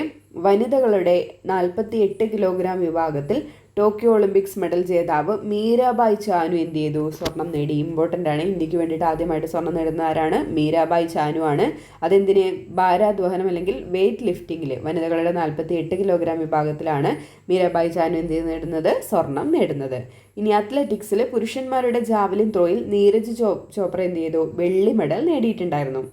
വനിതകളുടെ 48 കിലോഗ്രാം വിഭാഗത്തിൽ ടോക്കിയോ ഒളിമ്പിക്സ് മെഡൽ ജേതാവ് മീരാബായ് ചാനു എന്ത് ചെയ്തു? സ്വർണം നേടി. ഇമ്പോർട്ടൻ്റ് ആണ്. ഇന്ത്യക്ക് വേണ്ടിയിട്ട് ആദ്യമായിട്ട് സ്വർണം നേടുന്ന ആരാണ്? മീരാബായ് ചാനു ആണ്. അതെന്തിന്? ഭാരാദ്വഹനം അല്ലെങ്കിൽ വെയ്റ്റ് ലിഫ്റ്റിങ്ങിൽ വനിതകളുടെ 48 കിലോഗ്രാം വിഭാഗത്തിലാണ് മീരാബായ് ചാനു എന്ത് നേടുന്നത്? സ്വർണം നേടുന്നത്. ഇനി അത്ലറ്റിക്സിൽ പുരുഷന്മാരുടെ ജാവലിൻ ത്രോയിൽ നീരജ് ചോപ്ര എന്ത് ചെയ്തു? വെള്ളി മെഡൽ നേടിയിട്ടുണ്ടായിരുന്നു.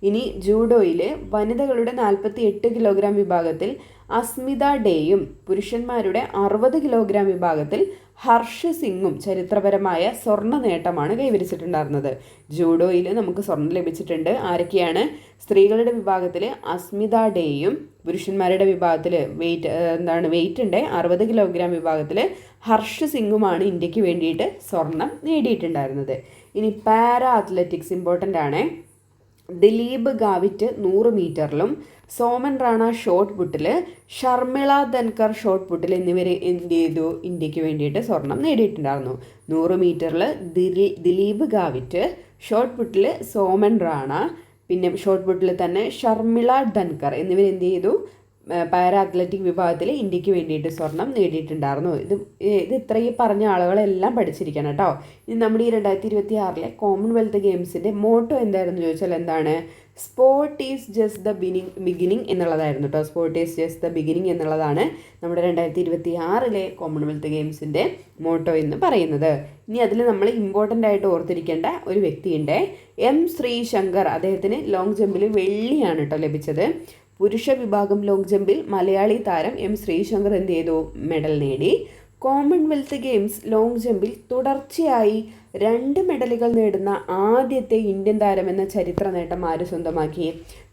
ഇനി ജൂഡോയിൽ വനിതകളുടെ 48 കിലോഗ്രാം വിഭാഗത്തിൽ അസ്മിത ഡേയും പുരുഷന്മാരുടെ 60 കിലോഗ്രാം വിഭാഗത്തിൽ ഹർഷ് സിംഗും ചരിത്രപരമായ സ്വർണ്ണ നേട്ടമാണ് കൈവരിച്ചിട്ടുണ്ടായിരുന്നത്. ജൂഡോയിൽ നമുക്ക് സ്വർണം ലഭിച്ചിട്ടുണ്ട്. ആരൊക്കെയാണ്? സ്ത്രീകളുടെ വിഭാഗത്തിൽ അസ്മിത ഡേയും പുരുഷന്മാരുടെ വിഭാഗത്തിൽ വെയിറ്റ് ഉണ്ട് 60 കിലോഗ്രാം വിഭാഗത്തിൽ ഹർഷ് സിംഗുമാണ് ഇന്ത്യക്ക് വേണ്ടിയിട്ട് സ്വർണം നേടിയിട്ടുണ്ടായിരുന്നത്. ഇനി പാരാ അത്ലറ്റിക്സ് ഇമ്പോർട്ടൻ്റ് ആണ്. ദിലീപ് ഗാവിറ്റ് 100 മീറ്ററിലും സോമൻ റാണ ഷോട്ട് പുട്ടിൽ, ഷർമിള ധൻകർ ഷോട്ട് പുട്ടിൽ എന്നിവർ എന്ത് ചെയ്തു? ഇന്ത്യക്ക് വേണ്ടിയിട്ട് സ്വർണം നേടിയിട്ടുണ്ടായിരുന്നു. 100 മീറ്ററിൽ ദിലീപ് ഗാവിറ്റ്, ഷോട്ട് പുട്ടിൽ സോമൻ റാണ, പിന്നെ ഷോട്ട് പുട്ടിൽ തന്നെ ഷർമിള ധൻകർ എന്നിവർ എന്ത് ചെയ്തു? പാരാ അത്ലറ്റിക് വിഭാഗത്തിൽ ഇന്ത്യക്ക് വേണ്ടിയിട്ട് സ്വർണം നേടിയിട്ടുണ്ടായിരുന്നു. ഇത് ഇത്രയും പറഞ്ഞ ആളുകളെല്ലാം പഠിച്ചിരിക്കണം കേട്ടോ. ഇനി നമ്മുടെ ഈ 2026 കോമൺവെൽത്ത് ഗെയിംസിൻ്റെ മോട്ടോ എന്തായിരുന്നു ചോദിച്ചാൽ എന്താണ്? Sport is just the beginning എന്നുള്ളതായിരുന്നു കേട്ടോ. Sport is just the beginning എന്നുള്ളതാണ് നമ്മുടെ 2026 കോമൺവെൽത്ത് ഗെയിംസിൻ്റെ മോട്ടോ എന്ന് പറയുന്നത്. ഇനി അതിൽ നമ്മൾ ഇമ്പോർട്ടൻ്റ് ആയിട്ട് ഓർത്തിരിക്കേണ്ട ഒരു വ്യക്തിയുണ്ട്, എം ശ്രീശങ്കർ. അദ്ദേഹത്തിന് ലോങ് ജമ്പിൽ വെള്ളിയാണ് കേട്ടോ ലഭിച്ചത്. പുരുഷ വിഭാഗം ലോങ് ജമ്പിൽ മലയാളി താരം എം ശ്രീശങ്കർ എന്ത് ചെയ്തു? മെഡൽ നേടി. കോമൺവെൽത്ത് ഗെയിംസ് ലോങ് ജമ്പിൽ തുടർച്ചയായി 2 മെഡലുകൾ നേടുന്ന ആദ്യത്തെ ഇന്ത്യൻ താരം എന്ന ചരിത്ര നേട്ടം ആര് സ്വന്തമാക്കി?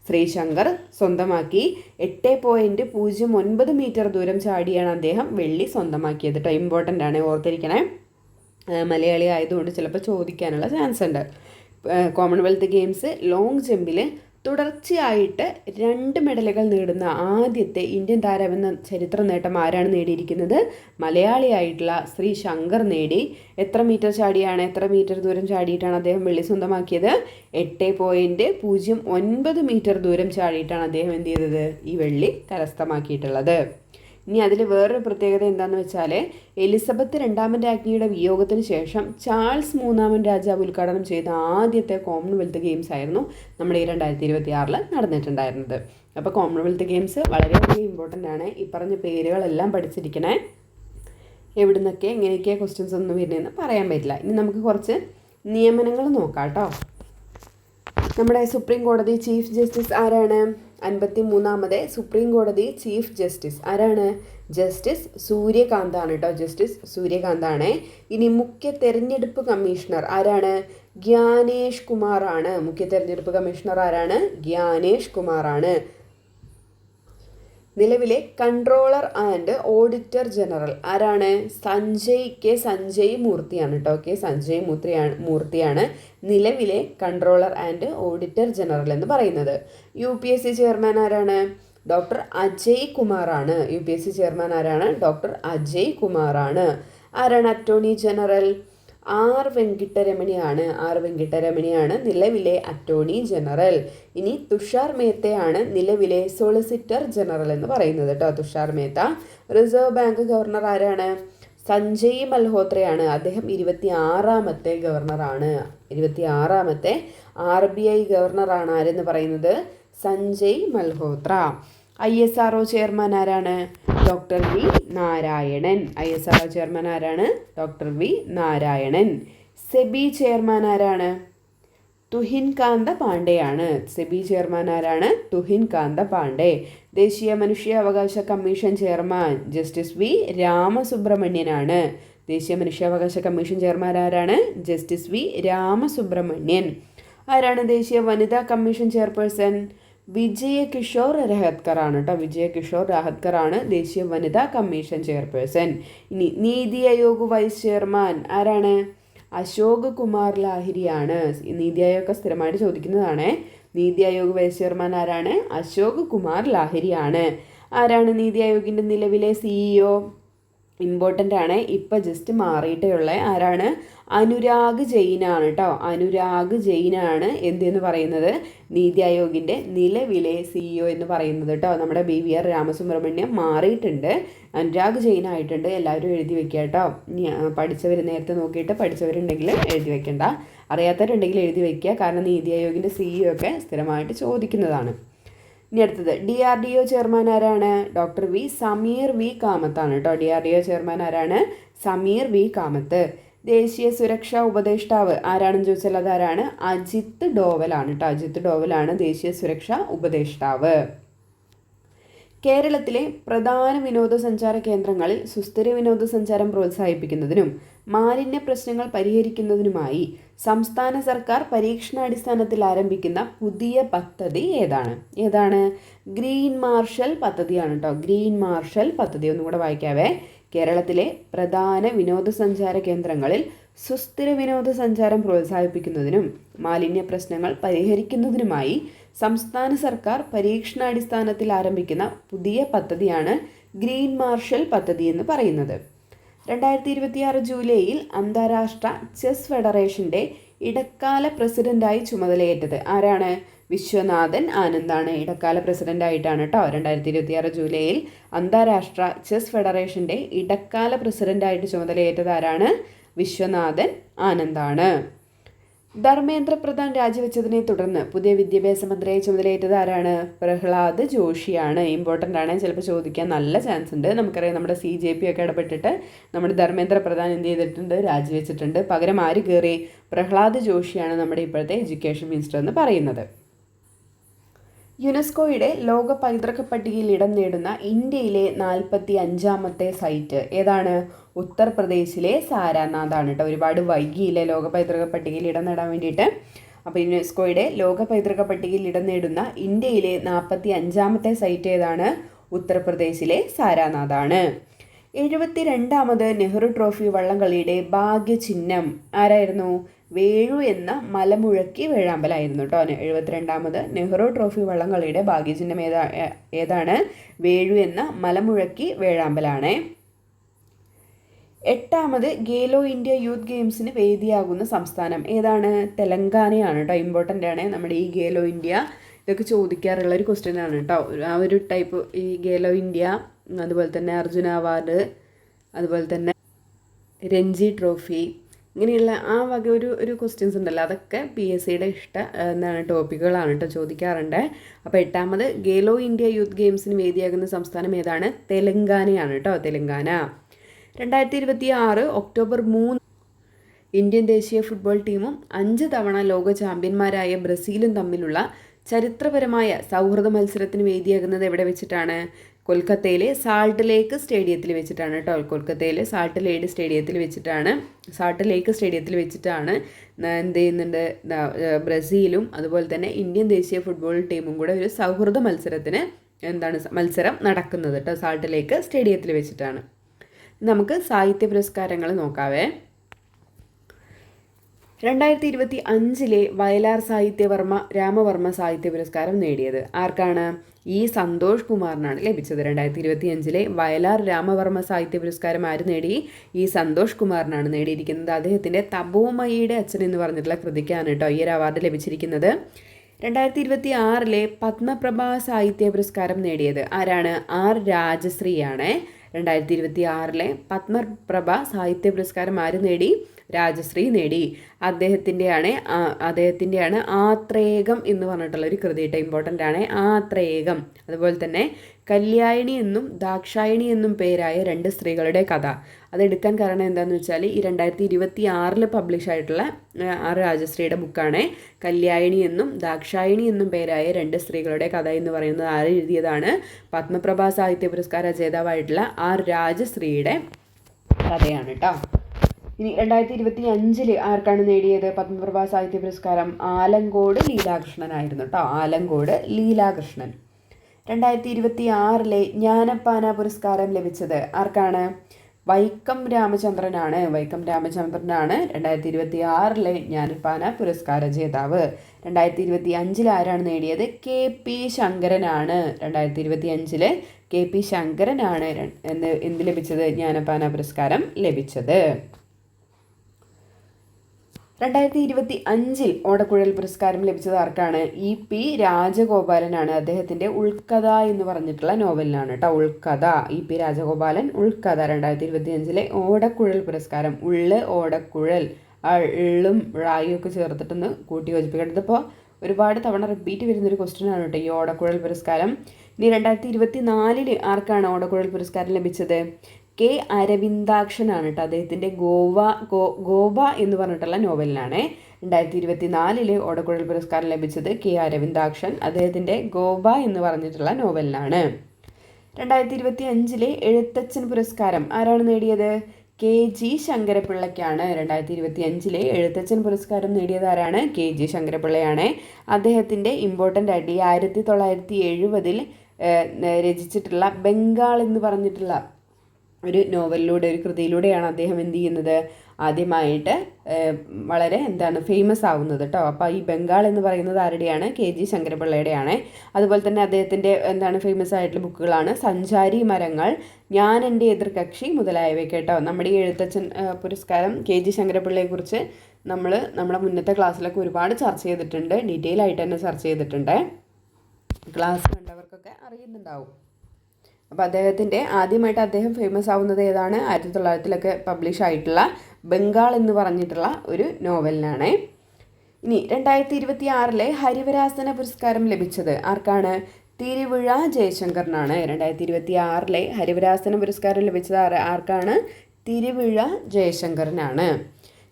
ശ്രീശങ്കർ സ്വന്തമാക്കി. 8.09 മീറ്റർ ദൂരം ചാടിയാണ് അദ്ദേഹം വെള്ളി സ്വന്തമാക്കിയത് കേട്ടോ. ഇമ്പോർട്ടൻ്റ് ആണ്, ഓർത്തിരിക്കണേ. മലയാളി ആയതുകൊണ്ട് ചിലപ്പോൾ ചോദിക്കാനുള്ള ചാൻസ് ഉണ്ട്. കോമൺവെൽത്ത് ഗെയിംസ് ലോങ് ജമ്പിൽ തുടർച്ചയായിട്ട് 2 മെഡലുകൾ നേടുന്ന ആദ്യത്തെ ഇന്ത്യൻ താരമെന്ന ചരിത്ര നേട്ടം ആരാണ് നേടിയിരിക്കുന്നത്? മലയാളിയായിട്ടുള്ള ശ്രീശങ്കർ നേടി. എത്ര മീറ്റർ ദൂരം ചാടിയിട്ടാണ് അദ്ദേഹം വെള്ളി സ്വന്തമാക്കിയത്? 8.09 മീറ്റർ ദൂരം ചാടിയിട്ടാണ് അദ്ദേഹം എന്ത് ചെയ്തത്? ഈ വെള്ളി കരസ്ഥമാക്കിയിട്ടുള്ളത്. ഇനി അതിൽ വേറൊരു പ്രത്യേകത എന്താണെന്ന് വെച്ചാൽ എലിസബത്ത് രണ്ടാമൻ രാജ്ഞിയുടെ വിയോഗത്തിന് ശേഷം ചാൾസ് മൂന്നാമൻ രാജാവ് ഉദ്ഘാടനം ചെയ്ത ആദ്യത്തെ കോമൺവെൽത്ത് ഗെയിംസ് ആയിരുന്നു നമ്മുടെ ഈ 2026 നടന്നിട്ടുണ്ടായിരുന്നത്. അപ്പോൾ കോമൺവെൽത്ത് ഗെയിംസ് വളരെയധികം ഇമ്പോർട്ടൻ്റ് ആണ്. ഈ പറഞ്ഞ പേരുകളെല്ലാം പഠിച്ചിരിക്കണേ. എവിടുന്നൊക്കെ എങ്ങനെയൊക്കെ ക്വസ്റ്റ്യൻസ് ഒന്നും വരുന്നതെന്ന് പറയാൻ പറ്റില്ല. ഇനി നമുക്ക് കുറച്ച് നിയമനങ്ങൾ നോക്കാം കേട്ടോ. നമ്മുടെ സുപ്രീം കോടതി ചീഫ് ജസ്റ്റിസ് ആരാണ്? 53ാമത് സുപ്രീം കോടതി ചീഫ് ജസ്റ്റിസ് ആരാണ്? ജസ്റ്റിസ് സൂര്യകാന്താണ് കേട്ടോ. ജസ്റ്റിസ് സൂര്യകാന്താണ്. ഇനി മുഖ്യ തെരഞ്ഞെടുപ്പ് കമ്മീഷണർ ആരാണ്? ഗ്യാനേഷ് കുമാറാണ്. മുഖ്യ തെരഞ്ഞെടുപ്പ് കമ്മീഷണർ ആരാണ്? ഗ്യാനേഷ് കുമാറാണ്. നിലവിലെ കൺട്രോളർ ആൻഡ് ഓഡിറ്റർ ജനറൽ ആരാണ്? സഞ്ജയ് മൂർത്തിയാണ് കേട്ടോ. സഞ്ജയ് മൂർത്തിയാണ് നിലവിലെ കൺട്രോളർ ആൻഡ് ഓഡിറ്റർ ജനറൽ എന്ന് പറയുന്നത്. UPSC ചെയർമാൻ ആരാണ്? ഡോക്ടർ അജയ് കുമാറാണ്. UPSC ചെയർമാൻ ആരാണ്? ഡോക്ടർ അജയ് കുമാറാണ്. ആരാണ് അറ്റോർണി ജനറൽ? ആർ വെങ്കിട്ടരമണിയാണ് നിലവിലെ അറ്റോർണി ജനറൽ. ഇനി തുഷാർ മേത്തയാണ് നിലവിലെ സോളിസിറ്റർ ജനറൽ എന്ന് പറയുന്നത് കേട്ടോ. Tushar Mehta. Reserve bank governor ആരാണ്? സഞ്ജയ് മൽഹോത്രയാണ്. അദ്ദേഹം 26ാമത്തെ ഗവർണറാണ്. 26ാമത്തെ RBI ഗവർണറാണ് ആരെന്ന് പറയുന്നത്? സഞ്ജയ് മൽഹോത്ര. ISRO ചെയർമാൻ ആരാണ്? Doctor V Narayanan. ISRO chairman ആരാണ്? Doctor V Narayanan. SEBI chairman ആരാണ്? തുഹിൻ കാന്ത പാണ്ഡെയാണ്. സെബി ചെയർമാൻ ആരാണ്? തുഹിൻ കാന്ത പാണ്ഡെ. ദേശീയ മനുഷ്യാവകാശ കമ്മീഷൻ ചെയർമാൻ ജസ്റ്റിസ് വി രാമസുബ്രഹ്മണ്യനാണ്. ദേശീയ മനുഷ്യാവകാശ കമ്മീഷൻ ചെയർമാൻ ആരാണ്? Justice V Ramasubramanian. ആരാണ് ദേശീയ വനിതാ കമ്മീഷൻ ചെയർപേഴ്സൺ? വിജയ കിഷോർ രഹത്കർ ആണ് കേട്ടോ. വിജയ കിഷോർ രഹത്കർ ആണ് ദേശീയ വനിതാ കമ്മീഷൻ ചെയർപേഴ്സൺ. ഇനി നീതി ആയോഗ് വൈസ് ചെയർമാൻ ആരാണ്? അശോക് കുമാർ ലാഹിരിയാണ്. നീതി ആയോഗ് സ്ഥിരമായിട്ട് ചോദിക്കുന്നതാണ്. നീതി ആയോഗ് വൈസ് ചെയർമാൻ ആരാണ്? അശോക് കുമാർ ലാഹിരിയാണ്. ആരാണ് നീതി ആയോഗിൻ്റെ നിലവിലെ CEO? ഇമ്പോർട്ടൻ്റ് ആണ്. ഇപ്പം ജസ്റ്റ് മാറിയിട്ടേ ഉള്ള ആരാണ്? അനുരാഗ് ജെയിനാണ് കേട്ടോ. അനുരാഗ് ജെയിനാണ് എന്തെന്ന് പറയുന്നത്? നീതി ആയോഗിൻ്റെ നിലവിലെ CEO എന്ന് പറയുന്നത് കേട്ടോ. നമ്മുടെ BVR രാമസുബ്രഹ്മണ്യം മാറിയിട്ടുണ്ട്, അനുരാഗ് ജെയിൻ ആയിട്ടുണ്ട്. എല്ലാവരും എഴുതി വെക്കുക കേട്ടോ. പഠിച്ചവർ നേരത്തെ നോക്കിയിട്ട് പഠിച്ചവരുണ്ടെങ്കിൽ എഴുതി വെക്കണ്ട, അറിയാത്തവരുണ്ടെങ്കിൽ എഴുതി വെക്കുക. കാരണം നീതി ആയോഗിൻ്റെ CEO ഒക്കെ സ്ഥിരമായിട്ട് ചോദിക്കുന്നതാണ്. ഇനി അടുത്തത് DRDO ചെയർമാൻ ആരാണ്? ഡോക്ടർ സമീർ വി കാമത്താണ് കേട്ടോ. DRDO ചെയർമാൻ ആരാണ്? സമീർ വി കാമത്ത്. ദേശീയ സുരക്ഷാ ഉപദേഷ്ടാവ് ആരാണെന്ന് ചോദിച്ചാൽ അതാരാണ്? അജിത് ഡോവലാണ് കേട്ടോ. അജിത് ഡോവലാണ് ദേശീയ സുരക്ഷാ ഉപദേഷ്ടാവ്. കേരളത്തിലെ പ്രധാന വിനോദസഞ്ചാര കേന്ദ്രങ്ങളിൽ സുസ്ഥിര വിനോദസഞ്ചാരം പ്രോത്സാഹിപ്പിക്കുന്നതിനും മാലിന്യ പ്രശ്നങ്ങൾ പരിഹരിക്കുന്നതിനുമായി സംസ്ഥാന സർക്കാർ പരീക്ഷണാടിസ്ഥാനത്തിൽ ആരംഭിക്കുന്ന പുതിയ പദ്ധതി ഏതാണ്? ഗ്രീൻ മാർഷൽ പദ്ധതിയാണ് കേട്ടോ. ഗ്രീൻ മാർഷൽ പദ്ധതി ഒന്നുകൂടെ വായിക്കാവേ. കേരളത്തിലെ പ്രധാന വിനോദസഞ്ചാര കേന്ദ്രങ്ങളിൽ സുസ്ഥിര വിനോദസഞ്ചാരം പ്രോത്സാഹിപ്പിക്കുന്നതിനും മാലിന്യ പ്രശ്നങ്ങൾ പരിഹരിക്കുന്നതിനുമായി സംസ്ഥാന സർക്കാർ പരീക്ഷണാടിസ്ഥാനത്തിൽ ആരംഭിക്കുന്ന പുതിയ പദ്ധതിയാണ് ഗ്രീൻ മാർഷൽ പദ്ധതി എന്ന് പറയുന്നത്. 2026 ജൂലൈയിൽ അന്താരാഷ്ട്ര ചെസ് ഫെഡറേഷൻ്റെ ഇടക്കാല പ്രസിഡന്റായി ചുമതലയേറ്റത് ആരാണ്? വിശ്വനാഥൻ ആനന്ദാണ്. ഇടക്കാല പ്രസിഡന്റായിട്ടാണ് കേട്ടോ. 2026 ജൂലൈയിൽ അന്താരാഷ്ട്ര ചെസ് ഫെഡറേഷൻ്റെ ഇടക്കാല പ്രസിഡന്റായിട്ട് ചുമതലയേറ്റത് ആരാണ്? വിശ്വനാഥൻ ആനന്ദാണ്. ധർമ്മേന്ദ്ര പ്രധാൻ രാജിവെച്ചതിനെ തുടർന്ന് പുതിയ വിദ്യാഭ്യാസ മന്ത്രിയായി ചുമതലയേറ്റത് ആരാണ്? പ്രഹ്ലാദ് ജോഷിയാണ്. ഇമ്പോർട്ടൻ്റ് ആണ്, ചിലപ്പോൾ ചോദിക്കാൻ നല്ല ചാൻസ് ഉണ്ട്. നമുക്കറിയാം നമ്മുടെ CJP ഒക്കെ ഇടപെട്ടിട്ട് നമ്മുടെ ധർമ്മേന്ദ്ര പ്രധാൻ എന്ത് ചെയ്തിട്ടുണ്ട്? രാജിവെച്ചിട്ടുണ്ട്. പകരം ആര് കയറി? പ്രഹ്ലാദ് ജോഷിയാണ് നമ്മുടെ ഇപ്പോഴത്തെ എഡ്യൂക്കേഷൻ മിനിസ്റ്റർ എന്ന് പറയുന്നത്. യുനെസ്കോയുടെ ലോക പൈതൃക പട്ടികയിൽ ഇടം നേടുന്ന ഇന്ത്യയിലെ 45ാമത്തെ സൈറ്റ് ഏതാണ്? ഉത്തർപ്രദേശിലെ സാരാനാഥാണ് കേട്ടോ. ഒരുപാട് വൈകിയില്ലേ ലോക പൈതൃക പട്ടികയിൽ ഇടം നേടാൻ വേണ്ടിയിട്ട്. അപ്പോൾ യുനെസ്കോയുടെ ലോക പൈതൃക പട്ടികയിൽ ഇടം നേടുന്ന ഇന്ത്യയിലെ 45ാമത്തെ സൈറ്റ് ഏതാണ്? ഉത്തർപ്രദേശിലെ സാരാനാഥാണ്. 72ാമത് നെഹ്റു ട്രോഫി വള്ളംകളിയുടെ ഭാഗ്യചിഹ്നം ആരായിരുന്നു? വേഴു എന്ന മലമുഴക്കി വേഴാമ്പലായിരുന്നു കേട്ടോ. 72ാമത് നെഹ്റു ട്രോഫി വള്ളംകളിയുടെ ഭാഗ്യചിഹ്നം ഏതാണ്? വേഴു എന്ന മലമുഴക്കി വേഴാമ്പലാണ്. 8ാമത് ഖേലോ ഇന്ത്യ യൂത്ത് ഗെയിംസിന് വേദിയാകുന്ന സംസ്ഥാനം ഏതാണ്? തെലങ്കാനയാണ് കേട്ടോ. ഇമ്പോർട്ടൻ്റ് ആണ്. നമ്മുടെ ഈ ഖേലോ ഇന്ത്യ ഇതൊക്കെ ചോദിക്കാറുള്ള ഒരു ക്വസ്റ്റ്യൻ ആണ് കേട്ടോ. ആ ഒരു ടൈപ്പ് ഈ ഖേലോ ഇന്ത്യ, അതുപോലെ തന്നെ അർജുന അവാർഡ്, അതുപോലെ തന്നെ രഞ്ജി ട്രോഫി, ഇങ്ങനെയുള്ള ആ വക ഒരു ക്വസ്റ്റ്യൻസ് ഉണ്ടല്ലോ, അതൊക്കെ PSCയുടെ എന്താണ് ടോപ്പിക്കുകളാണ് കേട്ടോ, ചോദിക്കാറുണ്ട്. അപ്പോൾ 8ാമത് ഖേലോ ഇന്ത്യ യൂത്ത് ഗെയിംസിന് വേദിയാകുന്ന സംസ്ഥാനം ഏതാണ്? തെലങ്കാനയാണ് കേട്ടോ. തെലങ്കാന. 2026 ഒക്ടോബർ 3 ഇന്ത്യൻ ദേശീയ ഫുട്ബോൾ ടീമും 5 തവണ ലോക ചാമ്പ്യന്മാരായ ബ്രസീലും തമ്മിലുള്ള ചരിത്രപരമായ സൗഹൃദ മത്സരത്തിന് വേദിയാകുന്നത് എവിടെ വെച്ചിട്ടാണ്? കൊൽക്കത്തയിലെ സാൾട്ട് ലേക്ക് സ്റ്റേഡിയത്തിൽ വെച്ചിട്ടാണ് കേട്ടോ. കൊൽക്കത്തയിലെ സാൾട്ട് ലേക്ക് സ്റ്റേഡിയത്തിൽ വെച്ചിട്ടാണ് എന്ത് ചെയ്യുന്നുണ്ട്? ബ്രസീലും അതുപോലെ തന്നെ ഇന്ത്യൻ ദേശീയ ഫുട്ബോൾ ടീമും കൂടെ ഒരു സൗഹൃദ മത്സരത്തിന് മത്സരം നടക്കുന്നത് കേട്ടോ. സാൾട്ട് ലേക്ക് സ്റ്റേഡിയത്തിൽ വെച്ചിട്ടാണ്. നമുക്ക് സാഹിത്യ പുരസ്കാരങ്ങൾ നോക്കാവേ. 2025 വയലാർ രാമവർമ്മ സാഹിത്യ പുരസ്കാരം നേടിയത് ആർക്കാണ്? ഇ സന്തോഷ് കുമാറിനാണ് ലഭിച്ചത്. 2025 വയലാർ രാമവർമ്മ സാഹിത്യ പുരസ്കാരം ആര് നേടി? ഇ സന്തോഷ് കുമാറിനാണ് നേടിയിരിക്കുന്നത്. അദ്ദേഹത്തിൻ്റെ തപോമയിയുടെ അച്ഛൻ എന്ന് പറഞ്ഞിട്ടുള്ള കൃതിക്കാണ് കേട്ടോ ഈ ഒരു അവാർഡ് ലഭിച്ചിരിക്കുന്നത്. 2026 പത്മപ്രഭ സാഹിത്യ പുരസ്കാരം നേടിയത് ആരാണ്? ആർ രാജശ്രീയാണ്. 2026 പത്മപ്രഭ സാഹിത്യ പുരസ്കാരം ആര് നേടി? രാജശ്രീ നേടി. അദ്ദേഹത്തിൻ്റെയാണ് ആത്രേകം എന്ന് പറഞ്ഞിട്ടുള്ള ഒരു കൃതിയിട്ട് ഇമ്പോർട്ടൻ്റ് ആണ്. ആത്രേകം. അതുപോലെ തന്നെ കല്യായിണി എന്നും ദാക്ഷായണി എന്നും പേരായ 2 സ്ത്രീകളുടെ കഥ. അതെടുക്കാൻ കാരണം എന്താണെന്ന് വെച്ചാൽ ഈ 2026 പബ്ലിഷ് ആയിട്ടുള്ള ആർ രാജശ്രീയുടെ ബുക്കാണ്. കല്യായിണി എന്നും ദാക്ഷായണി എന്നും പേരായ 2 സ്ത്രീകളുടെ കഥ എന്ന് പറയുന്നത് ആര് എഴുതിയതാണ്? പത്മപ്രഭ സാഹിത്യ പുരസ്കാര ജേതാവായിട്ടുള്ള ആർ രാജശ്രീയുടെ കഥയാണ് കേട്ടോ. ഇനി 2025 ആർക്കാണ് നേടിയത് പത്മപ്രഭ സാഹിത്യ പുരസ്കാരം? ആലങ്കോട് ലീലാകൃഷ്ണനായിരുന്നു കേട്ടോ. ആലങ്കോട് ലീലാകൃഷ്ണൻ. 2026 ജ്ഞാനപ്പാന പുരസ്കാരം ലഭിച്ചത് ആർക്കാണ്? വൈക്കം രാമചന്ദ്രനാണ്. 2026 ജ്ഞാനപ്പാന പുരസ്കാര ജേതാവ്. 2025 ആരാണ് നേടിയത്? കെ പി ശങ്കരനാണ്. 2025 കെ പി ശങ്കരനാണ് എന്ത് ലഭിച്ചത്? ജ്ഞാനപ്പാന പുരസ്കാരം ലഭിച്ചത്. 2025 ഓടക്കുഴൽ പുരസ്കാരം ലഭിച്ചത് ആർക്കാണ്? ഇ പി രാജഗോപാലനാണ്. അദ്ദേഹത്തിൻ്റെ ഉൾക്കഥ എന്ന് പറഞ്ഞിട്ടുള്ള നോവലിനാണ് കേട്ടോ. ഉൾക്കഥ. E P Rajagopalan Ulkkatha. 2025 ഓടക്കുഴൽ പുരസ്കാരം. ഓടക്കുഴൽ ഉള്ളും ഴായും ഒക്കെ ചേർത്തിട്ടൊന്ന് കൂട്ടി യോജിപ്പിക്കണം. ഇതിപ്പോൾ ഒരുപാട് തവണ റിപ്പീറ്റ് വരുന്നൊരു ക്വസ്റ്റ്യൻ ആണ് കേട്ടോ ഈ ഓടക്കുഴൽ പുരസ്കാരം. ഇനി 2024 ആർക്കാണ് ഓടക്കുഴൽ പുരസ്കാരം ലഭിച്ചത്? കെ അരവിന്ദാക്ഷനാണ് കേട്ടോ. അദ്ദേഹത്തിൻ്റെ ഗോവ എന്ന് പറഞ്ഞിട്ടുള്ള നോവലിനാണ് 2024 ഓടക്കുഴൽ പുരസ്കാരം ലഭിച്ചത് കെ അരവിന്ദാക്ഷൻ. അദ്ദേഹത്തിൻ്റെ ഗോവ എന്ന് പറഞ്ഞിട്ടുള്ള നോവലിനാണ്. 2025 എഴുത്തച്ഛൻ പുരസ്കാരം ആരാണ് നേടിയത്? K G ശങ്കരപ്പിള്ളയ്ക്കാണ്. 2025 എഴുത്തച്ഛൻ പുരസ്കാരം നേടിയത് ആരാണ്? കെ ജി ശങ്കരപ്പിള്ളയാണ്. അദ്ദേഹത്തിൻ്റെ ഇമ്പോർട്ടൻ്റ് ആയിട്ട് ഈ 1970 രചിച്ചിട്ടുള്ള ബംഗാൾ എന്ന് പറഞ്ഞിട്ടുള്ള ഒരു നോവലിലൂടെ, ഒരു കൃതിയിലൂടെയാണ് അദ്ദേഹം എന്ത് ചെയ്യുന്നത്? ആദ്യമായിട്ട് വളരെ ഫേമസ് ആവുന്നത് കേട്ടോ. അപ്പോൾ ഈ ബംഗാൾ എന്ന് പറയുന്നത് ആരുടെയാണ്? K G ശങ്കരപിള്ളയുടെയാണ്. അതുപോലെ തന്നെ അദ്ദേഹത്തിൻ്റെ ഫേമസ് ആയിട്ടുള്ള ബുക്കുകളാണ് സഞ്ചാരി മരങ്ങൾ, ഞാൻ എൻ്റെ എതിർകക്ഷി മുതലായവയൊക്കെ കേട്ടോ. നമ്മുടെ ഈ എഴുത്തച്ഛൻ പുരസ്കാരം കെ ജി ശങ്കരപിള്ളയെക്കുറിച്ച് നമ്മുടെ മുന്നത്തെ ക്ലാസ്സിലൊക്കെ ഒരുപാട് ചർച്ച ചെയ്തിട്ടുണ്ട്. ഡീറ്റെയിൽ ആയിട്ട് തന്നെ ചർച്ച ചെയ്തിട്ടുണ്ട്. ക്ലാസ് കണ്ടവർക്കൊക്കെ അറിയുന്നുണ്ടാവും. അപ്പോൾ ആദ്യമായിട്ട് അദ്ദേഹം ഫേമസ് ആവുന്നത് ഏതാണ്? 1900 പബ്ലിഷ് ആയിട്ടുള്ള ബംഗാൾ എന്ന് പറഞ്ഞിട്ടുള്ള ഒരു നോവലിനാണ്. ഇനി 2026 ഹരിവരാസന പുരസ്കാരം ലഭിച്ചത് ആർക്കാണ്? തിരുവിഴ ജയശങ്കറിനാണ്. 2026 ഹരിവരാസന പുരസ്കാരം ലഭിച്ചത് ആർക്കാണ്? തിരുവിഴ ജയശങ്കറിനാണ്.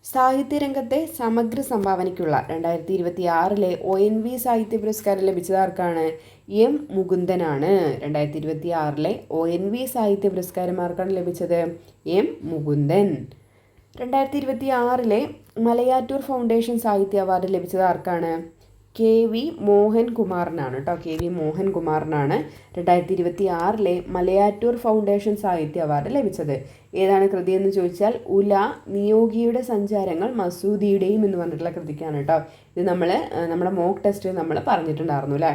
സാഹിത്യരംഗത്തെ സമഗ്ര സംഭാവനയ്ക്കുള്ള 2026 ONV സാഹിത്യ പുരസ്കാരം ലഭിച്ചത് ആർക്കാണ്? എം മുകുന്ദനാണ്. 2026 ONV സാഹിത്യ പുരസ്കാരം ആർക്കാണ് ലഭിച്ചത്? എം മുകുന്ദൻ. 2026 മലയാറ്റൂർ ഫൗണ്ടേഷൻ സാഹിത്യ അവാർഡ് ലഭിച്ചത് ആർക്കാണ്? കെ വി മോഹൻകുമാറിനാണ് കേട്ടോ. കെ വി മോഹൻകുമാറിനാണ് 2026 മലയാറ്റൂർ ഫൗണ്ടേഷൻ സാഹിത്യ അവാർഡ് ലഭിച്ചത്. ഏതാണ് കൃതി എന്ന് ചോദിച്ചാൽ ഉല, നിയോഗിയുടെ സഞ്ചാരങ്ങൾ മസൂദിയുടെയും എന്ന് പറഞ്ഞിട്ടുള്ള കൃതിക്കാണ് കേട്ടോ. ഇത് നമ്മുടെ മോക്ക് ടെസ്റ്റ് നമ്മൾ പറഞ്ഞിട്ടുണ്ടായിരുന്നു അല്ലേ.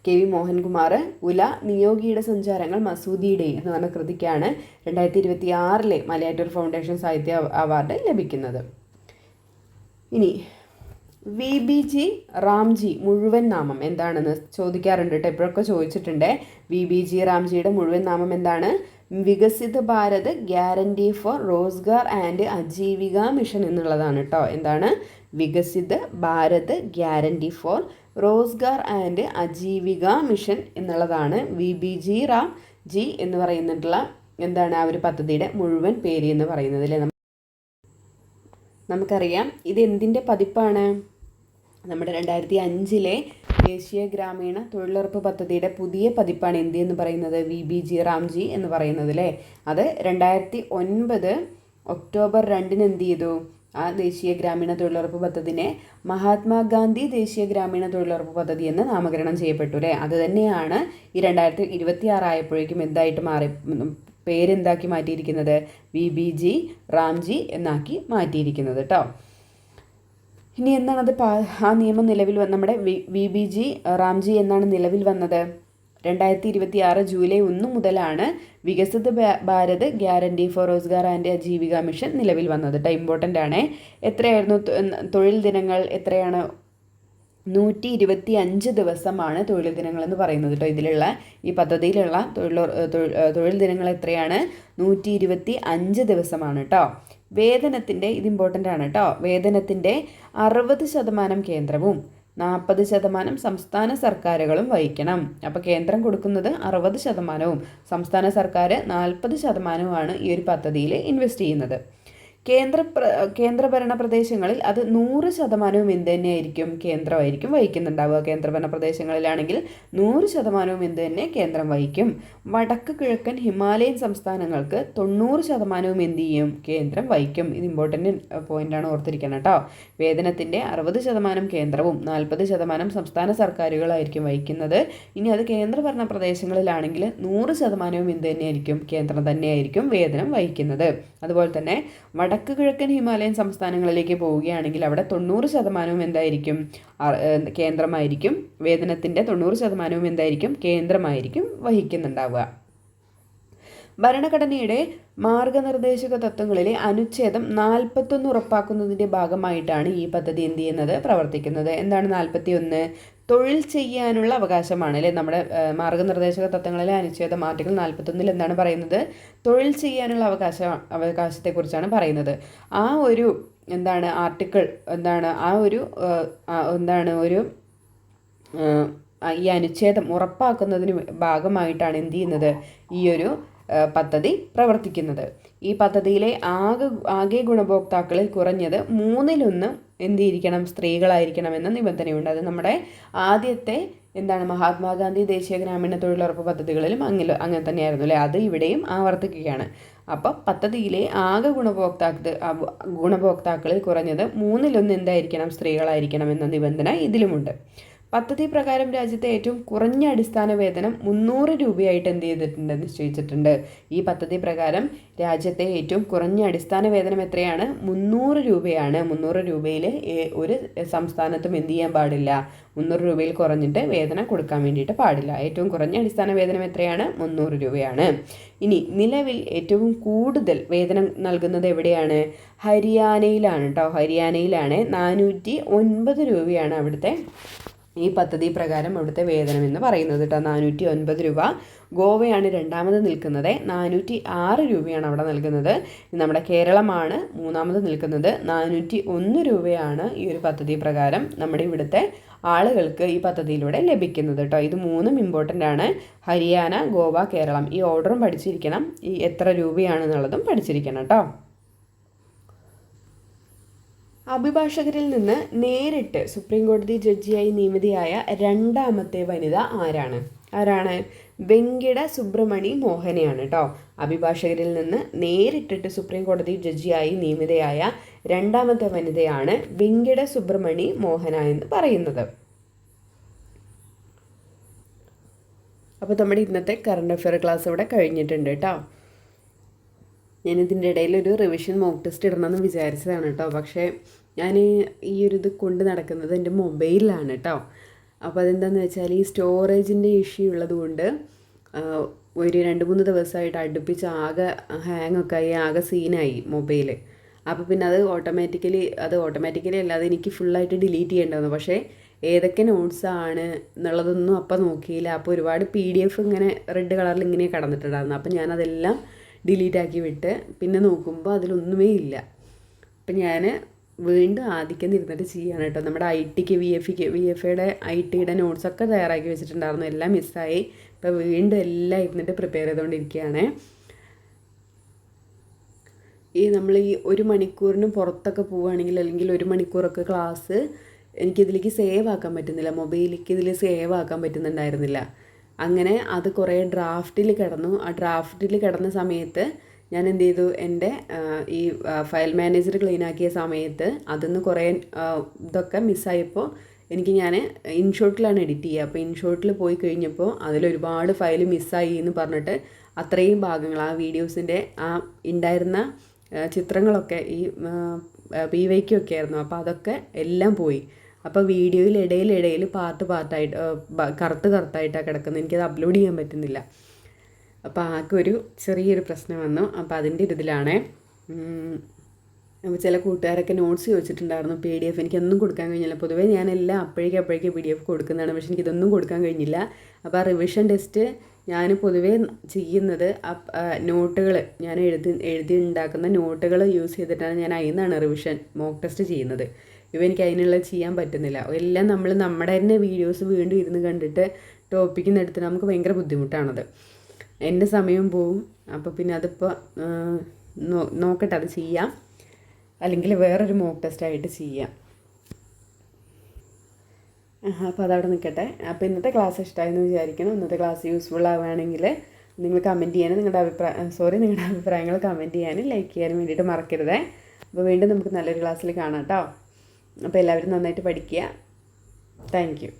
കെ വി മോഹൻകുമാർ ഉല, നിയോഗിയുടെ സഞ്ചാരങ്ങൾ മസൂദിയുടെയും എന്ന് പറഞ്ഞ കൃതിക്കാണ് 2026 മലയാറ്റൂർ ഫൗണ്ടേഷൻ സാഹിത്യ അവാർഡ് ലഭിക്കുന്നത്. ഇനി VBG റാംജി മുഴുവൻ നാമം എന്താണെന്ന് ചോദിക്കാറുണ്ട് കേട്ടോ. ഇപ്പോഴൊക്കെ ചോദിച്ചിട്ടുണ്ട്. VBG റാംജിയുടെ മുഴുവൻ നാമം എന്താണ്? Viksit Bharat guarantee four Rozgar and Ajeevika mission എന്നുള്ളതാണ് കേട്ടോ. എന്താണ്? Viksit Bharat guarantee four Rozgar and Ajeevika mission എന്നുള്ളതാണ് VBG റാംജി എന്ന് പറയുന്നിട്ടുള്ള ആ ഒരു പദ്ധതിയുടെ മുഴുവൻ പേര് എന്ന് പറയുന്നത് അല്ലേ. നമുക്കറിയാം ഇത് എന്തിൻ്റെ പതിപ്പാണ്? നമ്മുടെ 2005 ദേശീയ ഗ്രാമീണ തൊഴിലുറപ്പ് പദ്ധതിയുടെ പുതിയ പതിപ്പാണ് എന്ത് എന്ന് പറയുന്നത്? VBG റാംജി എന്ന് പറയുന്നത് അല്ലേ. അത് 2009 ഒക്ടോബർ 2 എന്ത് ചെയ്തു? ആ ദേശീയ ഗ്രാമീണ തൊഴിലുറപ്പ് പദ്ധതിനെ മഹാത്മാഗാന്ധി ദേശീയ ഗ്രാമീണ തൊഴിലുറപ്പ് പദ്ധതി എന്ന് നാമകരണം ചെയ്യപ്പെട്ടു അല്ലേ. അത് തന്നെയാണ് ഈ 2026 ആയപ്പോഴേക്കും എന്തായിട്ട് മാറി, പേരെന്താക്കി മാറ്റിയിരിക്കുന്നത്, VBG റാംജി എന്നാക്കി മാറ്റിയിരിക്കുന്നത് കേട്ടോ. ഇനി എന്നാണത് ആ നിയമം നിലവിൽ നമ്മുടെ VBG റാംജി എന്നാണ് നിലവിൽ വന്നത്? 2026 ജൂലൈ 1 മുതലാണ് വികസിത Bharat guarantee four Rozgar and Aajeevika mission നിലവിൽ വന്നത് കേട്ടോ. ഇമ്പോർട്ടൻ്റ് ആണ്. എത്രയായിരുന്നു തൊഴിൽ ദിനങ്ങൾ? എത്രയാണ്? 125 ദിവസമാണ് തൊഴിൽ ദിനങ്ങൾ എന്ന് പറയുന്നത് കേട്ടോ. ഇതിലുള്ള ഈ പദ്ധതിയിലുള്ള തൊഴിൽ ദിനങ്ങൾ എത്രയാണ്? 125 ദിവസമാണ് കേട്ടോ. വേതനത്തിൻ്റെ, ഇത് ഇമ്പോർട്ടൻ്റ് ആണ് കേട്ടോ, വേതനത്തിൻ്റെ 60% കേന്ദ്രവും 40% സംസ്ഥാന സർക്കാരുകളും വഹിക്കണം. അപ്പോൾ കേന്ദ്രം കൊടുക്കുന്നത് 60%വും സംസ്ഥാന സർക്കാർ 40%വുമാണ് ഈ ഒരു പദ്ധതിയിൽ ഇൻവെസ്റ്റ് ചെയ്യുന്നത്. കേന്ദ്രഭരണ പ്രദേശങ്ങളിൽ അത് 100%വും എന്ത് തന്നെയായിരിക്കും? കേന്ദ്രമായിരിക്കും വഹിക്കുന്നുണ്ടാവുക. കേന്ദ്രഭരണ പ്രദേശങ്ങളിലാണെങ്കിൽ 100%വും എന്ത് തന്നെ? കേന്ദ്രം വഹിക്കും. വടക്ക് കിഴക്കൻ ഹിമാലയൻ സംസ്ഥാനങ്ങൾക്ക് 90%വും എന്ത് ചെയ്യും? കേന്ദ്രം വഹിക്കും. ഇത് ഇമ്പോർട്ടൻ്റ് പോയിൻ്റാണ്, ഓർത്തിരിക്കണം കേട്ടോ. വേതനത്തിൻ്റെ 60% കേന്ദ്രവും 40% സംസ്ഥാന സർക്കാരുകളായിരിക്കും വഹിക്കുന്നത്. ഇനി അത് കേന്ദ്രഭരണ പ്രദേശങ്ങളിലാണെങ്കിൽ 100%വും എന്ത് തന്നെയായിരിക്കും? കേന്ദ്രം തന്നെയായിരിക്കും വേതനം വഹിക്കുന്നത്. അതുപോലെ തന്നെ വടക്ക് കിഴക്കൻ ഹിമാലയൻ സംസ്ഥാനങ്ങളിലേക്ക് പോവുകയാണെങ്കിൽ അവിടെ 90%വും എന്തായിരിക്കും? കേന്ദ്രമായിരിക്കും. വേതനത്തിൻ്റെ 90%വും എന്തായിരിക്കും? കേന്ദ്രമായിരിക്കും വഹിക്കുന്നുണ്ടാവുക. ഭരണഘടനയുടെ മാർഗനിർദ്ദേശക തത്വങ്ങളിലെ അനുച്ഛേദം 41 ഉറപ്പാക്കുന്നതിൻ്റെ ഭാഗമായിട്ടാണ് ഈ പദ്ധതി എന്ത് ചെയ്യുന്നത്? പ്രവർത്തിക്കുന്നത്. എന്താണ് 41? തൊഴിൽ ചെയ്യാനുള്ള അവകാശമാണ് അല്ലേ. നമ്മുടെ മാർഗനിർദ്ദേശക തത്വങ്ങളിലെ അനുച്ഛേദം ആർട്ടിക്കിൾ 41 എന്താണ് പറയുന്നത്? തൊഴിൽ ചെയ്യാനുള്ള അവകാശത്തെക്കുറിച്ചാണ് പറയുന്നത്. ആ ഒരു എന്താണ് ആർട്ടിക്കിൾ എന്താണ് ആ ഒരു ഈ അനുച്ഛേദം ഉറപ്പാക്കുന്നതിന് ഭാഗമായിട്ടാണ് എന്ത് ചെയ്യുന്നത്? ഈ ഒരു പദ്ധതി പ്രവർത്തിക്കുന്നത്. ഈ പദ്ധതിയിലെ ആകെ ഗുണഭോക്താക്കളിൽ കുറഞ്ഞത് 1/3 എന്ത് ചെയ്തിരിക്കണം? സ്ത്രീകളായിരിക്കണമെന്ന നിബന്ധനയുണ്ട്. അത് നമ്മുടെ ആദ്യത്തെ എന്താണ് മഹാത്മാഗാന്ധി ദേശീയ ഗ്രാമീണ തൊഴിലുറപ്പ് പദ്ധതികളിലും അങ്ങനെ തന്നെയായിരുന്നു അല്ലേ. അത് ഇവിടെയും ആവർത്തിക്കുകയാണ്. അപ്പോൾ പദ്ധതിയിലെ ആകെ ഗുണഭോക്താക്കളിൽ കുറഞ്ഞത് 1/3 എന്തായിരിക്കണം? സ്ത്രീകളായിരിക്കണം എന്ന നിബന്ധന ഇതിലുമുണ്ട്. പദ്ധതി പ്രകാരം രാജ്യത്തെ ഏറ്റവും കുറഞ്ഞ അടിസ്ഥാന വേതനം 300 രൂപയായിട്ട് എന്ത് ചെയ്തിട്ടുണ്ട്? നിശ്ചയിച്ചിട്ടുണ്ട്. ഈ പദ്ധതി പ്രകാരം രാജ്യത്തെ ഏറ്റവും കുറഞ്ഞ അടിസ്ഥാന വേതനം എത്രയാണ്? 300 രൂപയാണ്. 300 രൂപയിൽ ഒരു സംസ്ഥാനത്തും എന്ത് ചെയ്യാൻ പാടില്ല? 300 രൂപയിൽ കുറഞ്ഞിട്ട് വേതനം കൊടുക്കാൻ വേണ്ടിയിട്ട് പാടില്ല. ഏറ്റവും കുറഞ്ഞ അടിസ്ഥാന വേതനം എത്രയാണ്? 300 രൂപയാണ്. ഇനി നിലവിൽ ഏറ്റവും കൂടുതൽ വേതനം നൽകുന്നത് എവിടെയാണ്? ഹരിയാനയിലാണ് കേട്ടോ. ഹരിയാനയിലാണ് 409 രൂപയാണ് അവിടുത്തെ ഈ പദ്ധതി പ്രകാരം അവിടുത്തെ വേതനം എന്ന് പറയുന്നത് കേട്ടോ. 409 രൂപ. ഗോവയാണ് രണ്ടാമത് നിൽക്കുന്നത്, 406 രൂപയാണ് അവിടെ നൽകുന്നത്. നമ്മുടെ കേരളമാണ് മൂന്നാമത് നിൽക്കുന്നത്, 401 രൂപയാണ് ഈ ഒരു പദ്ധതി പ്രകാരം നമ്മുടെ ഇവിടുത്തെ ആളുകൾക്ക് ഈ പദ്ധതിയിലൂടെ ലഭിക്കുന്നത് കേട്ടോ. ഇത് മൂന്നും ഇമ്പോർട്ടൻ്റ് ആണ്. ഹരിയാന, ഗോവ, കേരളം. ഈ ഓർഡറും പഠിച്ചിരിക്കണം, ഈ എത്ര രൂപയാണെന്നുള്ളതും പഠിച്ചിരിക്കണം കേട്ടോ. അഭിഭാഷകരിൽ നിന്ന് നേരിട്ട് സുപ്രീം കോടതി ജഡ്ജിയായി നിയമിതയായ രണ്ടാമത്തെ വനിത ആരാണ്? വെങ്കിട സുബ്രമണി മോഹനയാണ് കേട്ടോ. അഭിഭാഷകരിൽ നിന്ന് നേരിട്ടിട്ട് സുപ്രീം കോടതി ജഡ്ജിയായി നിയമിതയായ രണ്ടാമത്തെ വനിതയാണ് വെങ്കിട സുബ്രമണി മോഹന എന്ന് പറയുന്നത്. അപ്പോൾ നമ്മുടെ ഇന്നത്തെ കറണ്ട് അഫെയർ ക്ലാസ് ഇവിടെ കഴിഞ്ഞിട്ടുണ്ട് കേട്ടോ. ഞാനിതിൻ്റെ ഇടയിൽ ഒരു റിവിഷൻ മോക്ക് ടെസ്റ്റ് ഇടണമെന്ന് വിചാരിച്ചതാണ് കേട്ടോ. പക്ഷേ ഞാൻ ഈ ഒരു ഇത് കൊണ്ട് നടക്കുന്നത് എൻ്റെ മൊബൈലിലാണ് കേട്ടോ. അപ്പോൾ അതെന്താണെന്ന് വെച്ചാൽ ഈ സ്റ്റോറേജിൻ്റെ ഇഷ്യൂ ഉള്ളതുകൊണ്ട് ഒരു 2-3 ദിവസമായിട്ട് അടുപ്പിച്ച് ആകെ ഹാങ്ങൊക്കെ ആയി, ആകെ സീനായി മൊബൈൽ. അപ്പോൾ പിന്നെ അത് ഓട്ടോമാറ്റിക്കലി അല്ലാതെ എനിക്ക് ഫുള്ളായിട്ട് ഡിലീറ്റ് ചെയ്യേണ്ടതെന്ന്. പക്ഷേ ഏതൊക്കെ നോട്ട്സാണ് എന്നുള്ളതൊന്നും അപ്പം നോക്കിയില്ല. അപ്പോൾ ഒരുപാട് PDF ഇങ്ങനെ റെഡ് കളറിൽ ഇങ്ങനെ കിടന്നിട്ടുണ്ടായിരുന്നു. അപ്പോൾ ഞാനതെല്ലാം ഡിലീറ്റ് ആക്കി വിട്ട് പിന്നെ നോക്കുമ്പോൾ അതിലൊന്നുമേ ഇല്ല. അപ്പം ഞാൻ വീണ്ടും ആദ്യം ഇരുന്നിട്ട് ചെയ്യാണ് കേട്ടോ. നമ്മുടെ VFയുടെ IT നോട്ട്സൊക്കെ തയ്യാറാക്കി വെച്ചിട്ടുണ്ടായിരുന്നു, എല്ലാം മിസ്സായി. ഇപ്പോൾ വീണ്ടും എല്ലാം ഇരുന്നിട്ട് പ്രിപ്പയർ ചെയ്തുകൊണ്ടിരിക്കുകയാണ്. നമ്മൾ ഈ 1 മണിക്കൂറിന് പുറത്തൊക്കെ പോവുകയാണെങ്കിൽ, അല്ലെങ്കിൽ 1 മണിക്കൂറൊക്കെ ക്ലാസ് എനിക്കിതിലേക്ക് സേവ് ആക്കാൻ പറ്റുന്നില്ല, മൊബൈലിലേക്ക് ഇതിൽ സേവ് ആക്കാൻ പറ്റുന്നുണ്ടായിരുന്നില്ല. അങ്ങനെ അത് കുറേ ഡ്രാഫ്റ്റിൽ കിടന്നു. ആ ഡ്രാഫ്റ്റിൽ കിടന്ന സമയത്ത് ഞാൻ എന്ത് ചെയ്തു, എൻ്റെ ഈ ഫയൽ മാനേജർ ക്ലീൻ ആക്കിയ സമയത്ത് അതിന്ന് കുറേ ഇതൊക്കെ മിസ്സായപ്പോൾ ഞാൻ ഇൻഷോട്ടിലാണ് എഡിറ്റ് ചെയ്യുക. അപ്പോൾ ഇൻഷോട്ടിൽ പോയി കഴിഞ്ഞപ്പോൾ അതിലൊരുപാട് ഫയൽ മിസ്സായി എന്ന് പറഞ്ഞിട്ട് അത്രയും ഭാഗങ്ങൾ ആ വീഡിയോസിൻ്റെ ആ ഉണ്ടായിരുന്ന ചിത്രങ്ങളൊക്കെ ഈ PYQ ആയിരുന്നു. അപ്പോൾ അതൊക്കെ എല്ലാം പോയി. അപ്പോൾ വീഡിയോയിൽ ഇടയിൽ പാർട്ടായിട്ട് കറുത്തായിട്ടാണ് കിടക്കുന്നത്. എനിക്കത് അപ്ലോഡ് ചെയ്യാൻ പറ്റുന്നില്ല. അപ്പോൾ ആകെ ഒരു ചെറിയൊരു പ്രശ്നം വന്നു. അപ്പോൾ അതിൻ്റെ ഒരു ഇതിലാണേ. അപ്പോൾ ചില കൂട്ടുകാരൊക്കെ നോട്ട്സ് ചോദിച്ചിട്ടുണ്ടായിരുന്നു PDF. എനിക്കൊന്നും കൊടുക്കാൻ കഴിഞ്ഞില്ല. പൊതുവേ ഞാനെല്ലാം അപ്പോഴേക്കും PDF കൊടുക്കുന്നതാണ്. പക്ഷേ എനിക്കിതൊന്നും കൊടുക്കാൻ കഴിഞ്ഞില്ല. അപ്പോൾ ആ റിവിഷൻ ടെസ്റ്റ് ഞാൻ പൊതുവേ ചെയ്യുന്നത് നോട്ടുകൾ ഞാൻ എഴുതി ഉണ്ടാക്കുന്ന നോട്ടുകൾ യൂസ് ചെയ്തിട്ടാണ് ഞാൻ അതിൽ നിന്നാണ് റിവിഷൻ മോക്ക് ടെസ്റ്റ് ചെയ്യുന്നത്. എനിക്ക് അതിനുള്ള ചെയ്യാൻ പറ്റുന്നില്ല. എല്ലാം നമ്മൾ നമ്മുടെ തന്നെ വീഡിയോസ് വീണ്ടും ഇരുന്ന് കണ്ടിട്ട് ടോപ്പിക്കിൽ നിന്ന് എടുത്തിട്ട് നമുക്ക് ഭയങ്കര ബുദ്ധിമുട്ടാണത്. എൻ്റെ സമയം പോവും. അപ്പോൾ പിന്നെ അതിപ്പോൾ നോക്കട്ടെ, അത് ചെയ്യാം, അല്ലെങ്കിൽ വേറൊരു മോക്ക് ടെസ്റ്റായിട്ട് ചെയ്യാം. അപ്പോൾ അതവിടെ നിൽക്കട്ടെ. അപ്പോൾ ഇന്നത്തെ ക്ലാസ് ഇഷ്ടമായെന്ന് വിചാരിക്കണം. ഇന്നത്തെ ക്ലാസ് യൂസ്ഫുൾ ആവുകയാണെങ്കിൽ നിങ്ങൾ കമൻറ്റ് ചെയ്യാനും നിങ്ങളുടെ അഭിപ്രായങ്ങൾ കമൻറ്റ് ചെയ്യാനും ലൈക്ക് ചെയ്യാനും വേണ്ടിയിട്ട് മറക്കരുതേ. അപ്പോൾ വീണ്ടും നമുക്ക് നല്ലൊരു ക്ലാസ്സിൽ കാണാം കേട്ടോ. അപ്പോൾ എല്ലാവരും നന്നായിട്ട് പഠിക്കുക. Thank you.